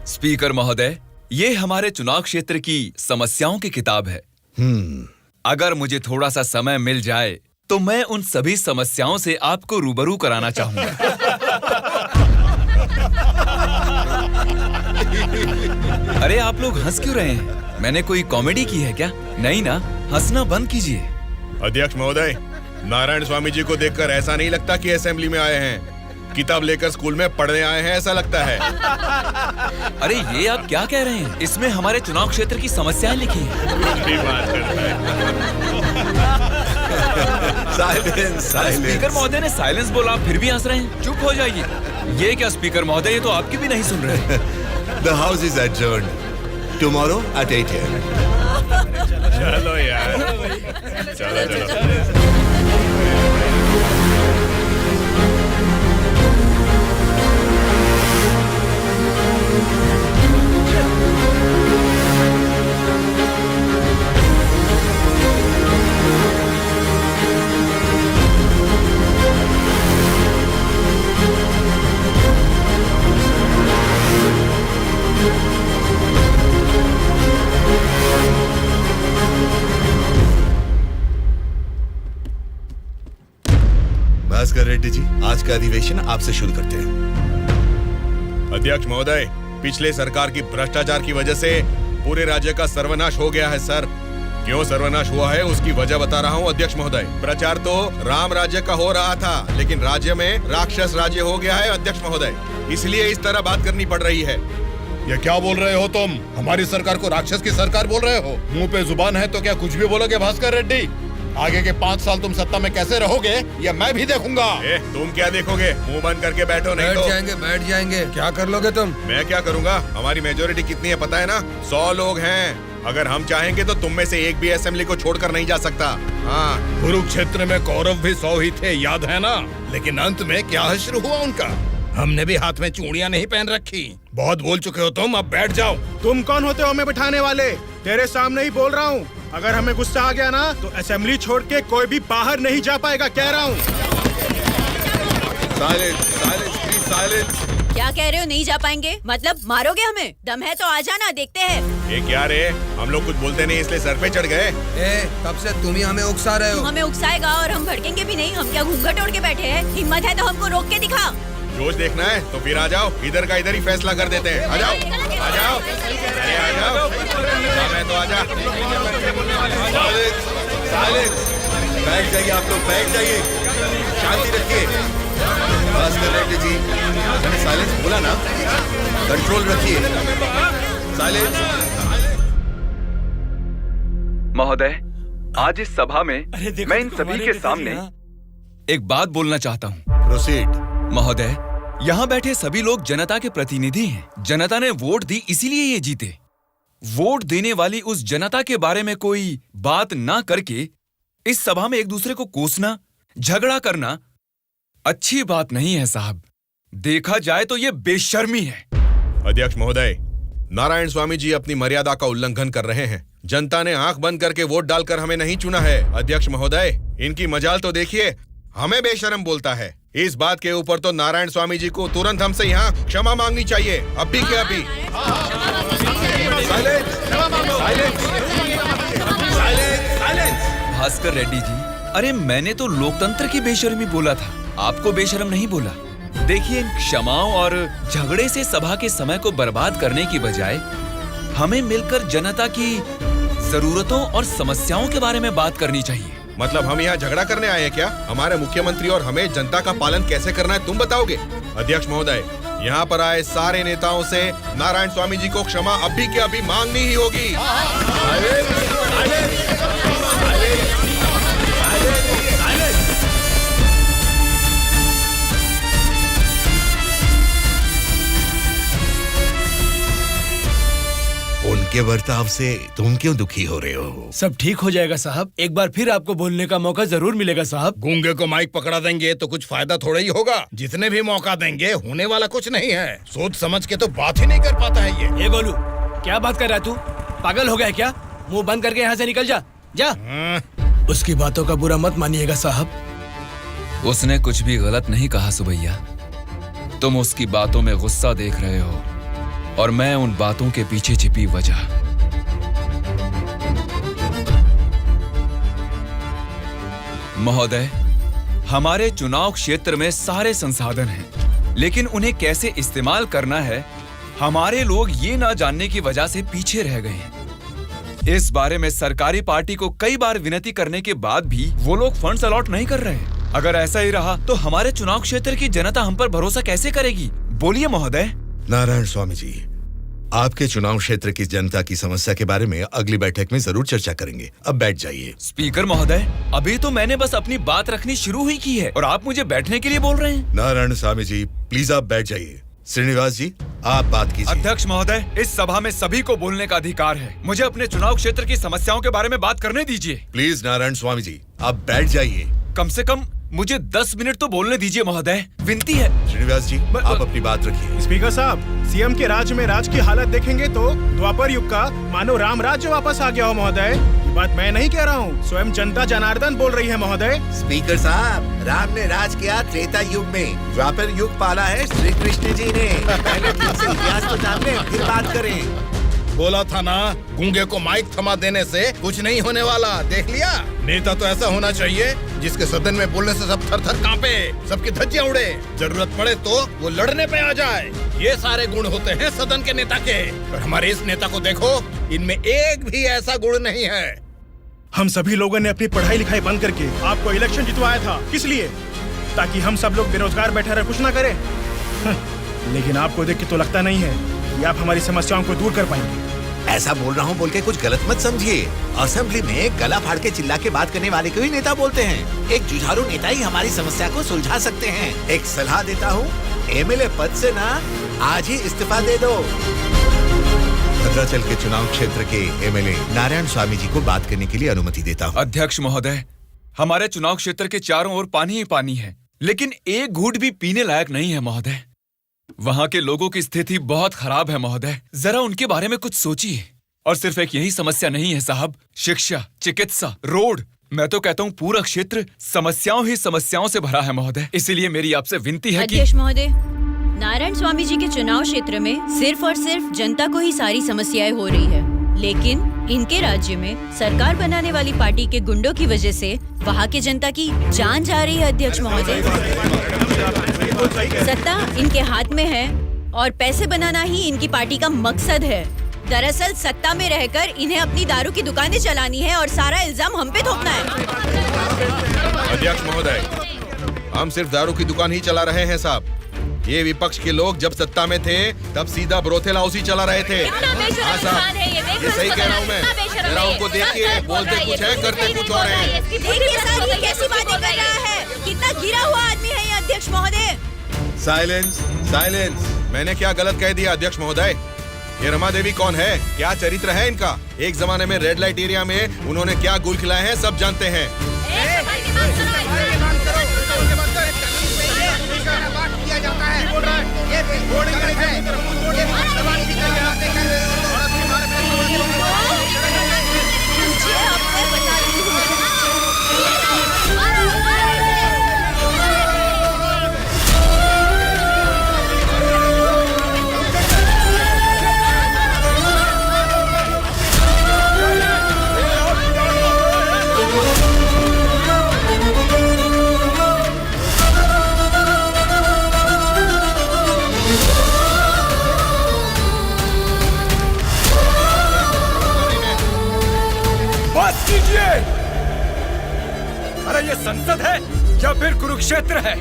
Speaker 6: स्पीकर महोदय, ये हमारे चुनाव क्षेत्र की समस्याओं की किताब है। अगर मुझे थोड़ा सा समय मिल जाए तो मैं उन सभी समस्याओं से आपको रूबरू कराना चाहूंगा। अरे आप लोग हंस क्यों रहे हैं? मैंने कोई कॉमेडी की है क्या? नहीं ना, हंसना बंद कीजिए।
Speaker 16: अध्यक्ष महोदय, नारायण स्वामी जी को देखकर ऐसा नहीं लगता कि असेंबली में आए हैं, किताब लेकर स्कूल में पढ़ने आए हैं ऐसा लगता है।
Speaker 6: अरे ये आप क्या कह रहे हैं? इसमें हमारे चुनाव क्षेत्र की समस्याएं लिखी हैं। स्पीकर महोदय ने साइलेंस बोला, आप फिर भी हंस रहे हैं। चुप हो जाइए। ये क्या स्पीकर महोदय, ये तो आपकी भी नहीं सुन रहे।
Speaker 11: The house is adjourned. Tomorrow at 8 a.m.
Speaker 16: चलो यार, चलो।
Speaker 11: भास्कर रेड्डी जी, आज का अधिवेशन आपसे शुरू करते हैं।
Speaker 16: अध्यक्ष महोदय, पिछले सरकार की भ्रष्टाचार की वजह से पूरे राज्य का सर्वनाश हो गया है सर। क्यों सर्वनाश हुआ है उसकी वजह बता रहा हूँ अध्यक्ष महोदय। प्रचार तो राम राज्य का हो रहा था, लेकिन राज्य में राक्षस राज्य हो गया है अध्यक्ष महोदय, इसलिए इस तरह बात करनी पड़ रही है।
Speaker 3: ये क्या बोल रहे हो तुम? हमारी सरकार को राक्षस की सरकार बोल रहे हो? मुंह पे जुबान है तो क्या कुछ भी बोलोगे भास्कर रेड्डी? आगे के 5 साल तुम सत्ता में कैसे रहोगे ये मैं भी देखूंगा।
Speaker 16: तुम क्या देखोगे? मुंह बंद करके बैठो, नहीं तो
Speaker 14: बैठ जाएंगे। क्या कर लोगे तुम?
Speaker 16: मैं क्या करूंगा? हमारी मेजोरिटी कितनी है पता है ना? 100 लोग हैं। अगर हम चाहेंगे तो तुम में से एक भी असेंबली को छोड़कर नहीं जा सकता। हाँ,
Speaker 3: कुरुक्षेत्र में कौरव भी 100 ही थे, याद है ना? लेकिन अंत में क्या हश्र हुआ उनका? हमने भी हाथ में चूड़ियां नहीं पहन रखी। बहुत बोल चुके हो तुम, अब बैठ जाओ।
Speaker 17: तुम कौन होते हो हमें बिठाने वाले? तेरे सामने ही बोल रहा हूँ, अगर हमें गुस्सा आ गया ना तो असेंबली छोड़ के कोई भी बाहर नहीं जा पाएगा, कह रहा हूँ।
Speaker 11: साइलेंस।
Speaker 12: क्या कह रहे हो? नहीं जा पाएंगे मतलब मारोगे हमें? दम है तो आ जाना, देखते हैं।
Speaker 16: ये क्या रे? हम लोग कुछ बोलते नहीं इसलिए सर पे चढ़ गए।
Speaker 14: तब से तुम ही हमें उकसा रहे हो।
Speaker 12: हमें उकसाएगा और हम भड़केंगे भी नहीं। हम क्या घूंघट ओढ़ के बैठे हैं? हिम्मत है तो हमको रोक के दिखा।
Speaker 16: जोश देखना है तो फिर आ जाओ, इधर का इधर ही फैसला कर देते हैं। आ जाओ, आ जाओ, अरे आ जाओ, मैं तो आ जा।
Speaker 11: बैठ जाइए आप लोग, बैठ जाइए, शांति रखिए। भास्कर रेड्डी जी, मैंने साइलेंस बोला ना, कंट्रोल रखिए। साइलेंस।
Speaker 6: महोदय, आज इस सभा में मैं इन सभी के सामने एक बात बोलना चाहता हूँ।
Speaker 11: प्रोसीड।
Speaker 6: महोदय, यहाँ बैठे सभी लोग जनता के प्रतिनिधि हैं। जनता ने वोट दी, इसीलिए ये जीते। वोट देने वाली उस जनता के बारे में कोई बात ना करके इस सभा में एक दूसरे को कोसना, झगड़ा करना अच्छी बात नहीं है साहब। देखा जाए तो ये बेशर्मी है।
Speaker 16: अध्यक्ष महोदय, नारायण स्वामी जी अपनी मर्यादा का उल्लंघन कर रहे हैं। जनता ने आंख बंद करके वोट डालकर हमें नहीं चुना है। अध्यक्ष महोदय, इनकी मजाल तो देखिए, हमें बेशरम बोलता है। इस बात के ऊपर तो नारायण स्वामी जी को तुरंत हमसे यहाँ क्षमा मांगनी चाहिए, अभी के अभी।
Speaker 6: भास्कर रेड्डी जी, अरे मैंने तो लोकतंत्र की बेशर्मी बोला था, आपको बेशरम नहीं बोला। देखिए, इन क्षमाओं और झगड़े से सभा के समय को बर्बाद करने की बजाय हमें मिलकर जनता की जरूरतों और समस्याओं के बारे में बात करनी चाहिए।
Speaker 16: मतलब हम यहाँ झगड़ा करने आए हैं क्या? हमारे मुख्यमंत्री और हमें जनता का पालन कैसे करना है तुम बताओगे? अध्यक्ष महोदय, यहाँ पर आए सारे नेताओं से नारायण स्वामी जी को क्षमा अभी के अभी मांगनी ही होगी।
Speaker 11: उनके बर्ताव से तुम क्यों दुखी हो रहे हो?
Speaker 17: सब ठीक हो जाएगा साहब, एक बार फिर आपको बोलने का मौका जरूर मिलेगा साहब।
Speaker 3: गूंगे को माइक पकड़ा देंगे तो कुछ फायदा थोड़ा ही होगा। जितने भी मौका देंगे होने वाला कुछ नहीं है। सोच समझ के तो बात ही नहीं कर पाता है ये।
Speaker 17: ए गोलू, क्या बात कर रहा है तू? पागल हो गया क्या? मुंह बंद करके यहाँ से निकल जा, जा। उसकी बातों का बुरा मत मानिएगा साहब।
Speaker 6: उसने कुछ भी गलत नहीं कहा सुबैया, तुम उसकी बातों में गुस्सा देख रहे हो और मैं उन बातों के पीछे छिपी वजह। महोदय, हमारे चुनाव क्षेत्र में सारे संसाधन हैं, लेकिन उन्हें कैसे इस्तेमाल करना है हमारे लोग ये ना जानने की वजह से पीछे रह गए हैं। इस बारे में सरकारी पार्टी को कई बार विनती करने के बाद भी वो लोग फंड्स अलॉट नहीं कर रहे। अगर ऐसा ही रहा तो हमारे चुनाव क्षेत्र की जनता हम पर भरोसा कैसे करेगी? बोलिए महोदय।
Speaker 11: नारायण स्वामी जी, आपके चुनाव क्षेत्र की जनता की समस्या के बारे में अगली बैठक में जरूर चर्चा करेंगे। अब बैठ जाइए।
Speaker 6: स्पीकर महोदय, अभी तो मैंने बस अपनी बात रखनी शुरू ही की है और आप मुझे बैठने के लिए बोल रहे हैं।
Speaker 11: नारायण स्वामी जी, प्लीज आप बैठ जाइए। श्रीनिवास जी, आप बात कीजिए।
Speaker 6: अध्यक्ष महोदय, इस सभा में सभी को बोलने का अधिकार है। मुझे अपने चुनाव क्षेत्र की समस्याओं के बारे में बात करने दीजिए।
Speaker 11: प्लीज नारायण स्वामी जी, आप बैठ जाइए।
Speaker 6: कम से कम मुझे 10 मिनट तो बोलने दीजिए महोदय, विनती है।
Speaker 11: श्रीनिवास जी, आप अपनी बात रखिए।
Speaker 17: स्पीकर साहब, सीएम के राज्य में राज की हालत देखेंगे तो द्वापर युग का मानो राम राज्य वापस आ गया हो महोदय। ये बात मैं नहीं कह रहा हूँ, स्वयं जनता जनार्दन बोल रही है महोदय।
Speaker 11: स्पीकर साहब, राम ने राज किया त्रेता युग में, द्वापर युग पाला है श्री कृष्ण जी ने। पहले ठीक से इतिहास तो जान लें, फिर बात करें।
Speaker 3: बोला था ना, गूंगे को माइक थमा देने से कुछ नहीं होने वाला। देख लिया, नेता तो ऐसा होना चाहिए जिसके सदन में बोलने से सब थर थर कांपे, सबकी धज्जियां उड़े, जरूरत पड़े तो वो लड़ने पे आ जाए। ये सारे गुण होते हैं सदन के नेता के। और हमारे इस नेता को देखो, इनमें एक भी ऐसा गुण नहीं है।
Speaker 17: हम सभी लोगों ने अपनी पढ़ाई लिखाई बंद करके आपको इलेक्शन जितवाया था। किस लिए? ताकि हम सब लोग बेरोजगार बैठे रहे, कुछ ना करें। लेकिन आपको देख के तो लगता नहीं है कि आप हमारी समस्याओं को दूर कर पाएंगे।
Speaker 11: ऐसा बोल रहा हूँ बोल के कुछ गलत मत समझिए। असेंबली में गला फाड़ के चिल्ला के बात करने वाले को ही नेता बोलते हैं। एक जुझारू नेता ही हमारी समस्या को सुलझा सकते हैं। एक सलाह देता हूँ, एमएलए पद से ना आज ही इस्तीफा दे दो। भद्राचल के चुनाव क्षेत्र के एमएलए नारायण स्वामी जी को बात करने के लिए अनुमति देता हूँ।
Speaker 6: अध्यक्ष महोदय, हमारे चुनाव क्षेत्र के चारों ओर पानी ही पानी है, लेकिन एक घूंट भी पीने लायक नहीं है महोदय। वहाँ के लोगों की स्थिति बहुत खराब है महोदय, जरा उनके बारे में कुछ सोचिए। और सिर्फ एक यही समस्या नहीं है साहब, शिक्षा, चिकित्सा, रोड, मैं तो कहता हूँ पूरा क्षेत्र समस्याओं ही समस्याओं से भरा है महोदय। इसीलिए मेरी आपसे विनती है कि
Speaker 12: अध्यक्ष महोदय, नारायण स्वामी जी के चुनाव क्षेत्र में सिर्फ और सिर्फ जनता को ही सारी समस्याएं हो रही है, लेकिन इनके राज्य में सरकार बनाने वाली पार्टी के गुंडों की वजह से वहाँ के जनता की जान जा रही है। अध्यक्ष महोदय, सत्ता इनके हाथ में है और पैसे बनाना ही इनकी पार्टी का मकसद है। दरअसल सत्ता में रहकर इन्हें अपनी दारू की दुकानें चलानी है और सारा इल्जाम हम पे थोपना है।
Speaker 16: अध्यक्ष महोदय, हम सिर्फ दारू की दुकान ही चला रहे हैं साहब। ये विपक्ष के लोग जब सत्ता में थे तब सीधा ब्रोथेल हाउस ही चला रहे थे। हाँ साहब, ये सही कह रहा हूँ मैं। जरा उनको देखिए, बोलते कुछ है, करते कुछ और है।
Speaker 12: देखिए सर, ये कैसी बातें कर रहा है, कितना गिरा हुआ आदमी है ये अध्यक्ष महोदय।
Speaker 16: Silence, silence. मैंने क्या गलत कह दिया अध्यक्ष महोदय? ये रमा देवी कौन है, क्या चरित्र है इनका? एक जमाने में रेड लाइट एरिया में उन्होंने क्या गुल खिलाए हैं सब जानते हैं।
Speaker 4: किया जाता है।
Speaker 18: ये संसद है या फिर कुरुक्षेत्र है?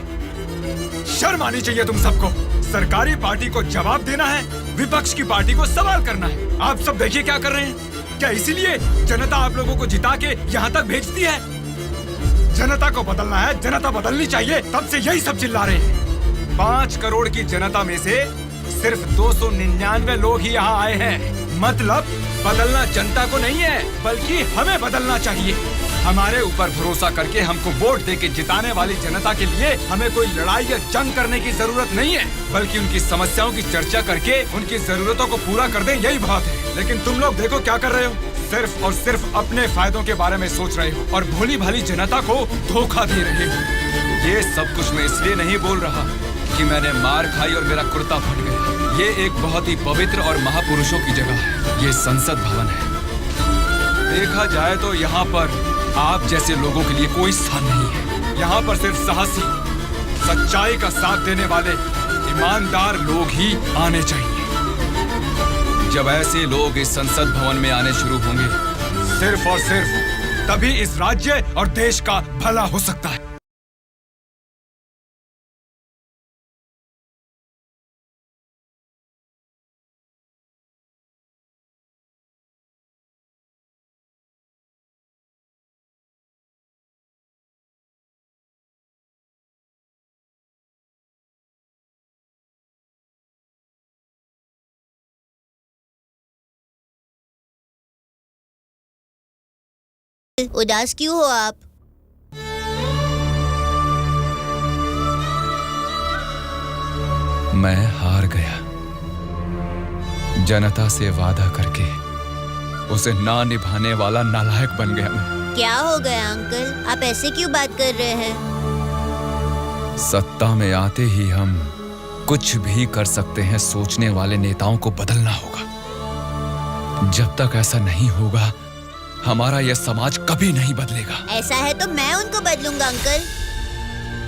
Speaker 18: शर्म आनी चाहिए तुम सबको। सरकारी पार्टी को जवाब देना है, विपक्ष की पार्टी को सवाल करना है। आप सब देखिए क्या कर रहे हैं। क्या इसीलिए जनता आप लोगों को जिता के यहाँ तक भेजती है? जनता को बदलना है, जनता बदलनी चाहिए, तब से यही सब चिल्ला रहे हैं। 5 करोड़ की जनता में से सिर्फ 299 लोग ही यहाँ आए हैं। मतलब बदलना जनता को नहीं है, बल्कि हमें बदलना चाहिए। हमारे ऊपर भरोसा करके हमको वोट देके जिताने वाली जनता के लिए हमें कोई लड़ाई या जंग करने की जरूरत नहीं है, बल्कि उनकी समस्याओं की चर्चा करके उनकी जरूरतों को पूरा कर दें, यही बहुत है। लेकिन तुम लोग देखो क्या कर रहे हो, सिर्फ और सिर्फ अपने फायदों के बारे में सोच रहे हो और भोली भाली जनता को धोखा दे रहे हो। ये सब कुछ मैं इसलिए नहीं बोल रहा कि मैंने मार खाई और मेरा कुर्ता फट गया। ये एक बहुत ही पवित्र और महापुरुषों की जगह है। ये संसद भवन है। देखा जाए तो यहाँ पर आप जैसे लोगों के लिए कोई स्थान नहीं है। यहाँ पर सिर्फ साहसी, सच्चाई का साथ देने वाले ईमानदार लोग ही आने चाहिए। जब ऐसे लोग इस संसद भवन में आने शुरू होंगे, सिर्फ और सिर्फ तभी इस राज्य और देश का भला हो सकता है।
Speaker 19: उदास क्यों हो आप?
Speaker 6: मैं हार गया। जनता से वादा करके उसे ना निभाने वाला नालायक बन गया मैं।
Speaker 19: क्या हो गया अंकल, आप ऐसे क्यों बात कर रहे हैं?
Speaker 6: सत्ता में आते ही हम कुछ भी कर सकते हैं सोचने वाले नेताओं को बदलना होगा। जब तक ऐसा नहीं होगा, हमारा यह समाज कभी नहीं बदलेगा।
Speaker 19: ऐसा है तो मैं उनको बदलूंगा अंकल।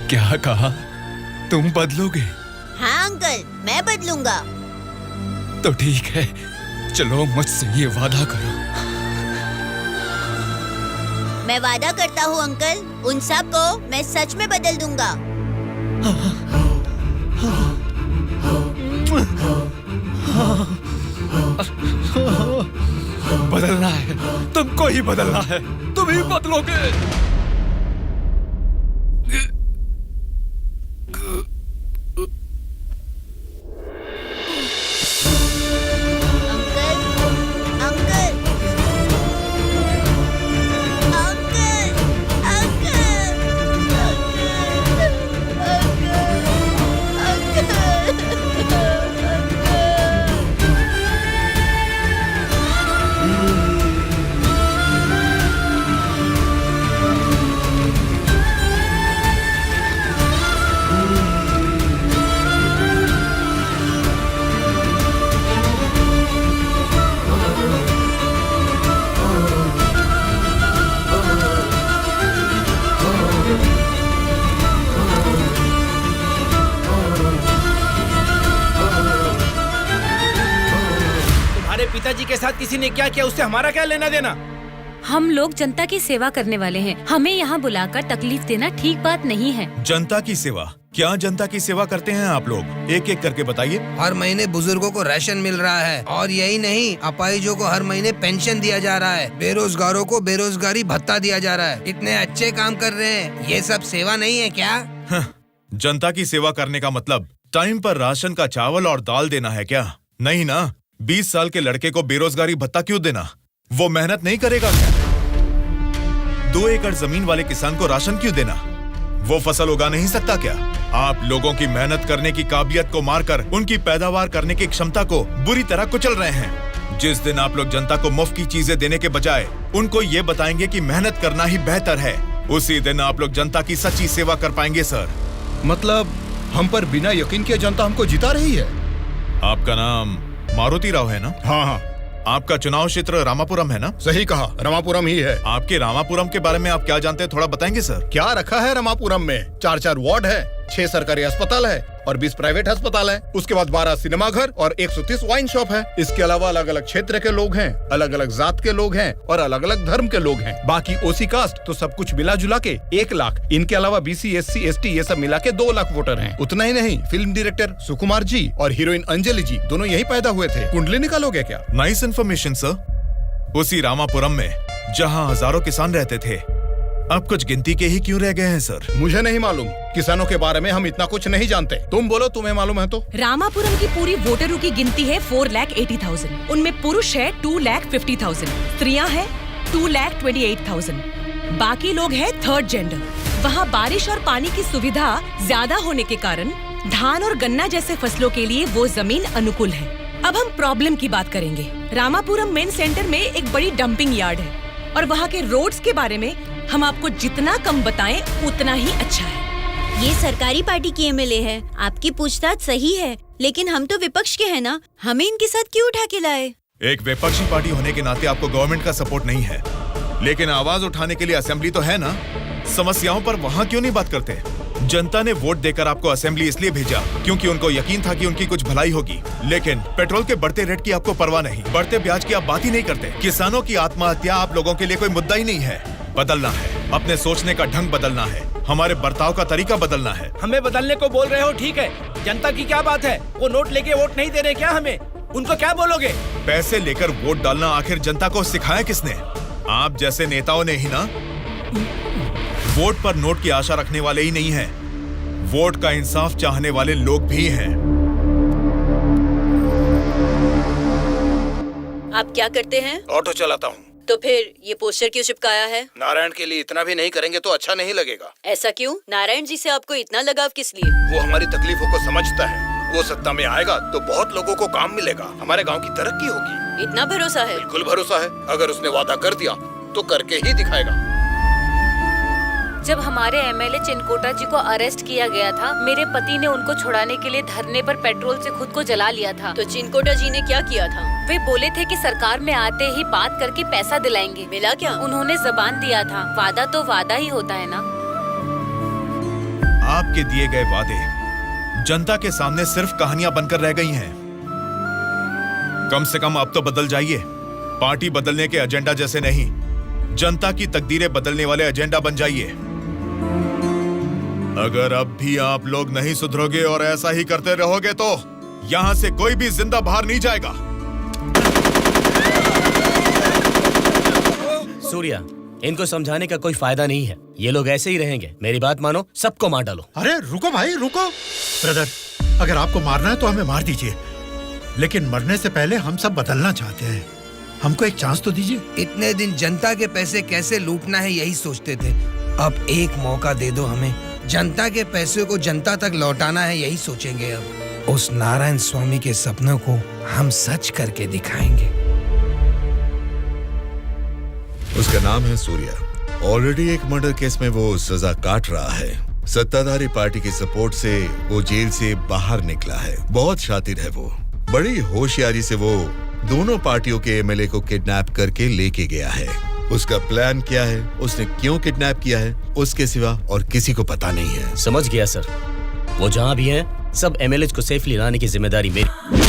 Speaker 6: क्या कहा? तुम बदलोगे?
Speaker 19: हाँ अंकल, मैं बदलूंगा।
Speaker 6: तो ठीक है, चलो मुझसे ये वादा करो।
Speaker 19: मैं वादा करता हूँ अंकल, उन सब को मैं सच में बदल दूंगा।
Speaker 18: बदलना है, तुमको ही बदलना है, तुम ही बदलोगे।
Speaker 17: पिताजी के साथ किसी ने क्या किया, उससे हमारा क्या लेना देना?
Speaker 15: हम लोग जनता की सेवा करने वाले हैं। हमें यहाँ बुलाकर तकलीफ देना ठीक बात नहीं है।
Speaker 5: जनता की सेवा? क्या जनता की सेवा करते हैं आप लोग? एक एक करके बताइए।
Speaker 14: हर महीने बुजुर्गों को राशन मिल रहा है, और यही नहीं, अपाहिजों को हर महीने पेंशन दिया जा रहा है, बेरोजगारों को बेरोजगारी भत्ता दिया जा रहा है। इतने अच्छे काम कर रहे हैं, ये सब सेवा नहीं है क्या?
Speaker 5: जनता की सेवा करने का मतलब टाइम पर राशन का चावल और दाल देना है क्या? नहीं ना। 20 साल के लड़के को बेरोजगारी भत्ता क्यों देना? वो मेहनत नहीं करेगा क्या? 2 एकड़ जमीन वाले किसान को राशन क्यों देना? वो फसल उगा नहीं सकता क्या? आप लोगों की मेहनत करने की काबिलियत को मारकर उनकी पैदावार करने की क्षमता को बुरी तरह कुचल रहे हैं। जिस दिन आप लोग जनता को मुफ्त की चीजें देने के बजाय उनको ये बताएंगे कि मेहनत करना ही बेहतर है, उसी दिन आप लोग जनता की सच्ची सेवा कर पाएंगे सर।
Speaker 3: मतलब हम पर बिना यकीन के जनता हमको जिता रही है।
Speaker 5: आपका नाम मारुति राव है ना?
Speaker 3: हाँ हाँ।
Speaker 5: आपका चुनाव क्षेत्र रामापुरम है ना?
Speaker 3: सही कहा, रामापुरम ही है।
Speaker 5: आपके रामापुरम के बारे में आप क्या जानते हैं, थोड़ा बताएंगे सर?
Speaker 3: क्या रखा है रामापुरम में? 4-4 वार्ड है, 6 सरकारी अस्पताल है और 20 प्राइवेट अस्पताल है। उसके बाद 12 सिनेमा घर और 130 वाइन शॉप है। इसके अलावा अलग अलग क्षेत्र के लोग हैं, अलग अलग जात के लोग हैं और अलग अलग धर्म के लोग हैं। बाकी ओसी कास्ट तो सब कुछ मिला जुला के 1 लाख। इनके अलावा BC SC ST ये सब मिला के 2 लाख वोटर हैं। उतना ही नहीं, फिल्म डायरेक्टर सुकुमार जी और हीरोइन अंजलि जी दोनों यही पैदा हुए थे। कुंडली निकालोगे क्या?
Speaker 5: Nice information sir. उसी रामापुरम में जहाँ हजारों किसान रहते थे, अब कुछ गिनती के ही क्यों रह गए हैं सर?
Speaker 3: मुझे नहीं मालूम, किसानों के बारे में हम इतना कुछ नहीं जानते। तुम बोलो, तुम्हें मालूम है तो?
Speaker 8: रामापुरम की पूरी वोटरों की गिनती है 4,80,000। उनमें पुरुष है 2,50,000, स्त्रियां हैं 2,28,000। बाकी लोग हैं 3rd जेंडर। वहाँ बारिश और पानी की सुविधा ज्यादा होने के कारण धान और गन्ना जैसे फसलों के लिए वो जमीन अनुकूल है। अब हम प्रॉब्लम की बात करेंगे। रामापुरम मेन सेंटर में एक बड़ी डंपिंग यार्ड है और वहाँ के रोड्स के बारे में हम आपको जितना कम बताएं उतना ही अच्छा है।
Speaker 12: ये सरकारी पार्टी की MLA है, आपकी पूछताछ सही है, लेकिन हम तो विपक्ष के हैं ना, हमें इनके साथ क्यों उठा के लाए?
Speaker 5: एक विपक्षी पार्टी होने के नाते आपको गवर्नमेंट का सपोर्ट नहीं है, लेकिन आवाज उठाने के लिए असेंबली तो है ना। समस्याओं पर वहाँ क्यों नहीं बात करते? जनता ने वोट देकर आपको असेंबली इसलिए भेजा क्योंकि उनको यकीन था कि उनकी कुछ भलाई होगी। लेकिन पेट्रोल के बढ़ते रेट की आपको परवाह नहीं, बढ़ते ब्याज की आप बात ही नहीं करते। किसानों की आत्महत्या आप लोगों के लिए कोई मुद्दा ही नहीं है। बदलना है, अपने सोचने का ढंग बदलना है, हमारे बर्ताव का तरीका बदलना है।
Speaker 17: हमें बदलने को बोल रहे हो, ठीक है, जनता की क्या बात है? वो नोट लेके वोट नहीं दे रहे क्या हमें? उनको क्या बोलोगे?
Speaker 5: पैसे लेकर वोट डालना आखिर जनता को सिखाया किसने? आप जैसे नेताओं ने ही ना। वोट पर नोट की आशा रखने वाले ही नहीं हैं, वोट का इंसाफ चाहने वाले लोग भी हैं।
Speaker 12: आप क्या करते हैं?
Speaker 3: ऑटो चलाता हूँ।
Speaker 12: तो फिर ये पोस्टर क्यों चिपकाया है?
Speaker 3: नारायण के लिए इतना भी नहीं करेंगे तो अच्छा नहीं लगेगा।
Speaker 12: ऐसा क्यों? नारायण जी से आपको इतना लगाव किस लिए?
Speaker 3: वो हमारी तकलीफों को समझता है। वो सत्ता में आएगा तो बहुत लोगों को काम मिलेगा, हमारे गांव की तरक्की होगी।
Speaker 12: इतना भरोसा है?
Speaker 3: बिल्कुल भरोसा है। अगर उसने वादा कर दिया तो करके ही दिखाएगा।
Speaker 15: जब हमारे MLA चिनकोटा जी को अरेस्ट किया गया था, मेरे पति ने उनको छुड़ाने के लिए धरने पर पेट्रोल से खुद को जला लिया था।
Speaker 12: तो चिनकोटा जी ने क्या किया था?
Speaker 15: वे बोले थे कि सरकार में आते ही बात करके पैसा दिलाएंगे।
Speaker 12: मिला क्या?
Speaker 15: उन्होंने जबान दिया था, वादा तो वादा ही होता है ना।
Speaker 5: आपके दिए गए वादे जनता के सामने सिर्फ कहानियां बनकर रह गई हैं। कम से कम अब तो बदल जाइए। पार्टी बदलने के एजेंडा जैसे नहीं, जनता की तकदीरें बदलने वाले एजेंडा बन जाइए। अगर अब भी आप लोग नहीं सुधरोगे और ऐसा ही करते रहोगे तो यहाँ से कोई भी जिंदा बाहर नहीं जाएगा।
Speaker 1: सूर्या, इनको समझाने का कोई फायदा नहीं है, ये लोग ऐसे ही रहेंगे। मेरी बात मानो, सबको मार डालो।
Speaker 13: अरे रुको भाई रुको। ब्रदर, अगर आपको मारना है तो हमें मार दीजिए, लेकिन मरने से पहले हम सब बदलना चाहते हैं। हमको एक चांस तो दीजिए।
Speaker 14: इतने दिन जनता के पैसे कैसे लूटना है यही सोचते थे, अब एक मौका दे दो हमें। जनता के पैसे को जनता तक लौटाना है यही सोचेंगे। अब उस नारायण स्वामी के सपनों को हम सच करके दिखाएंगे।
Speaker 11: उसका नाम है सूर्या। ऑलरेडी एक मर्डर केस में वो सजा काट रहा है। सत्ताधारी पार्टी की सपोर्ट से वो जेल से बाहर निकला है। बहुत शातिर है वो। बड़ी होशियारी से वो दोनों पार्टियों के MLA को किडनैप करके लेके गया है। उसका प्लान क्या है, उसने क्यों किडनैप किया है, उसके सिवा और किसी को पता नहीं है।
Speaker 1: समझ गया सर। वो जहाँ भी हैं, सब MLAs को सेफली लाने की जिम्मेदारी मेरी।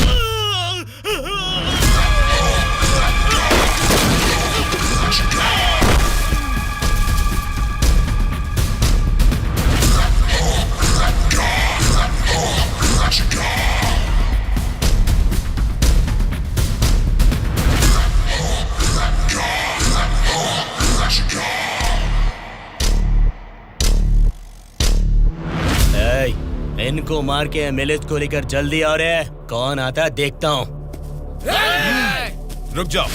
Speaker 1: इनको मार के MLAs को लेकर जल्दी आ रहे हैं। कौन आता है देखता हूँ।
Speaker 5: रुक जाओ।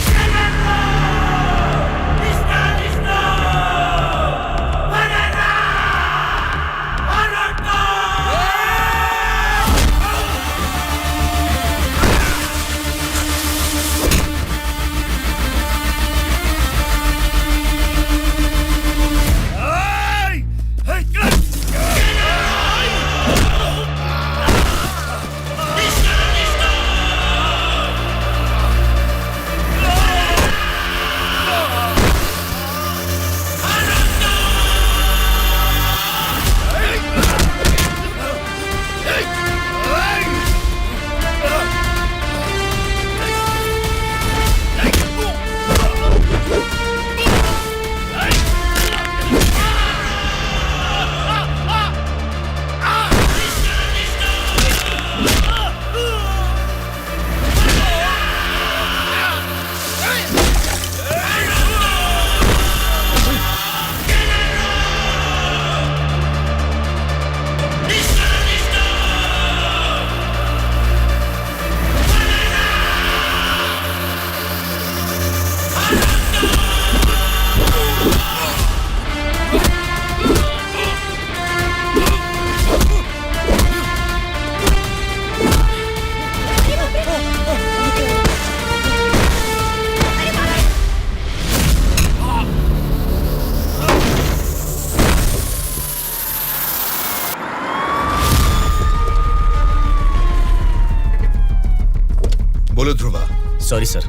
Speaker 1: सॉरी सर,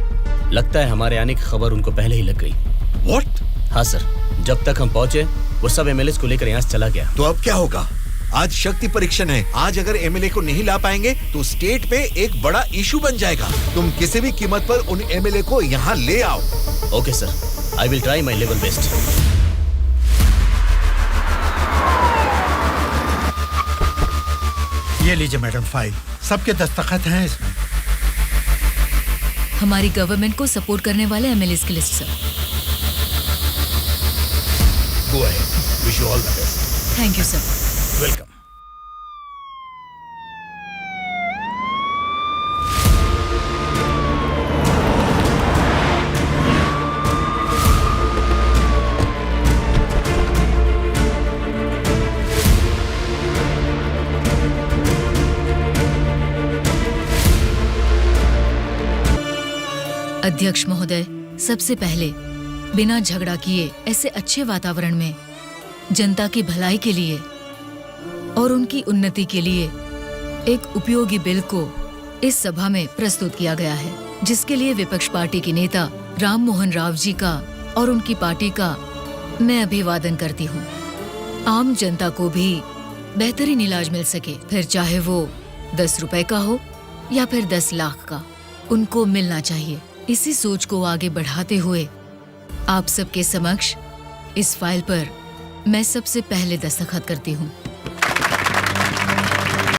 Speaker 1: लगता है हमारे आने की खबर उनको पहले ही लग गई।
Speaker 11: What?
Speaker 1: हाँ सर, जब तक हम पहुंचे वो सब एमएलए को लेकर यहाँ से चला गया।
Speaker 11: तो अब क्या होगा? आज शक्ति परीक्षण है। आज अगर एमएलए को नहीं ला पाएंगे तो स्टेट पे एक बड़ा इशू बन जाएगा। तुम किसी भी कीमत पर उन एमएलए को यहाँ ले आओ।
Speaker 1: Okay sir, I will try my level best.
Speaker 13: ये लीजिए मैडम फाइल, सबके दस्तखत हैं इसमें।
Speaker 2: हमारी गवर्नमेंट को सपोर्ट करने वाले एमएलए की list sir.
Speaker 3: Go ahead, wish you all the best.
Speaker 2: Thank you sir.
Speaker 3: Welcome.
Speaker 2: अध्यक्ष महोदय, सबसे पहले बिना झगड़ा किए ऐसे अच्छे वातावरण में जनता की भलाई के लिए और उनकी उन्नति के लिए एक उपयोगी बिल को इस सभा में प्रस्तुत किया गया है, जिसके लिए विपक्ष पार्टी के नेता राम मोहन राव जी का और उनकी पार्टी का मैं अभिवादन करती हूँ। आम जनता को भी बेहतरीन इलाज मिल सके, फिर चाहे वो 10 रुपए का हो या फिर 10 लाख का, उनको मिलना चाहिए। इसी सोच को आगे बढ़ाते हुए आप सबके समक्ष इस फाइल पर मैं सबसे पहले दस्तखत करती हूँ।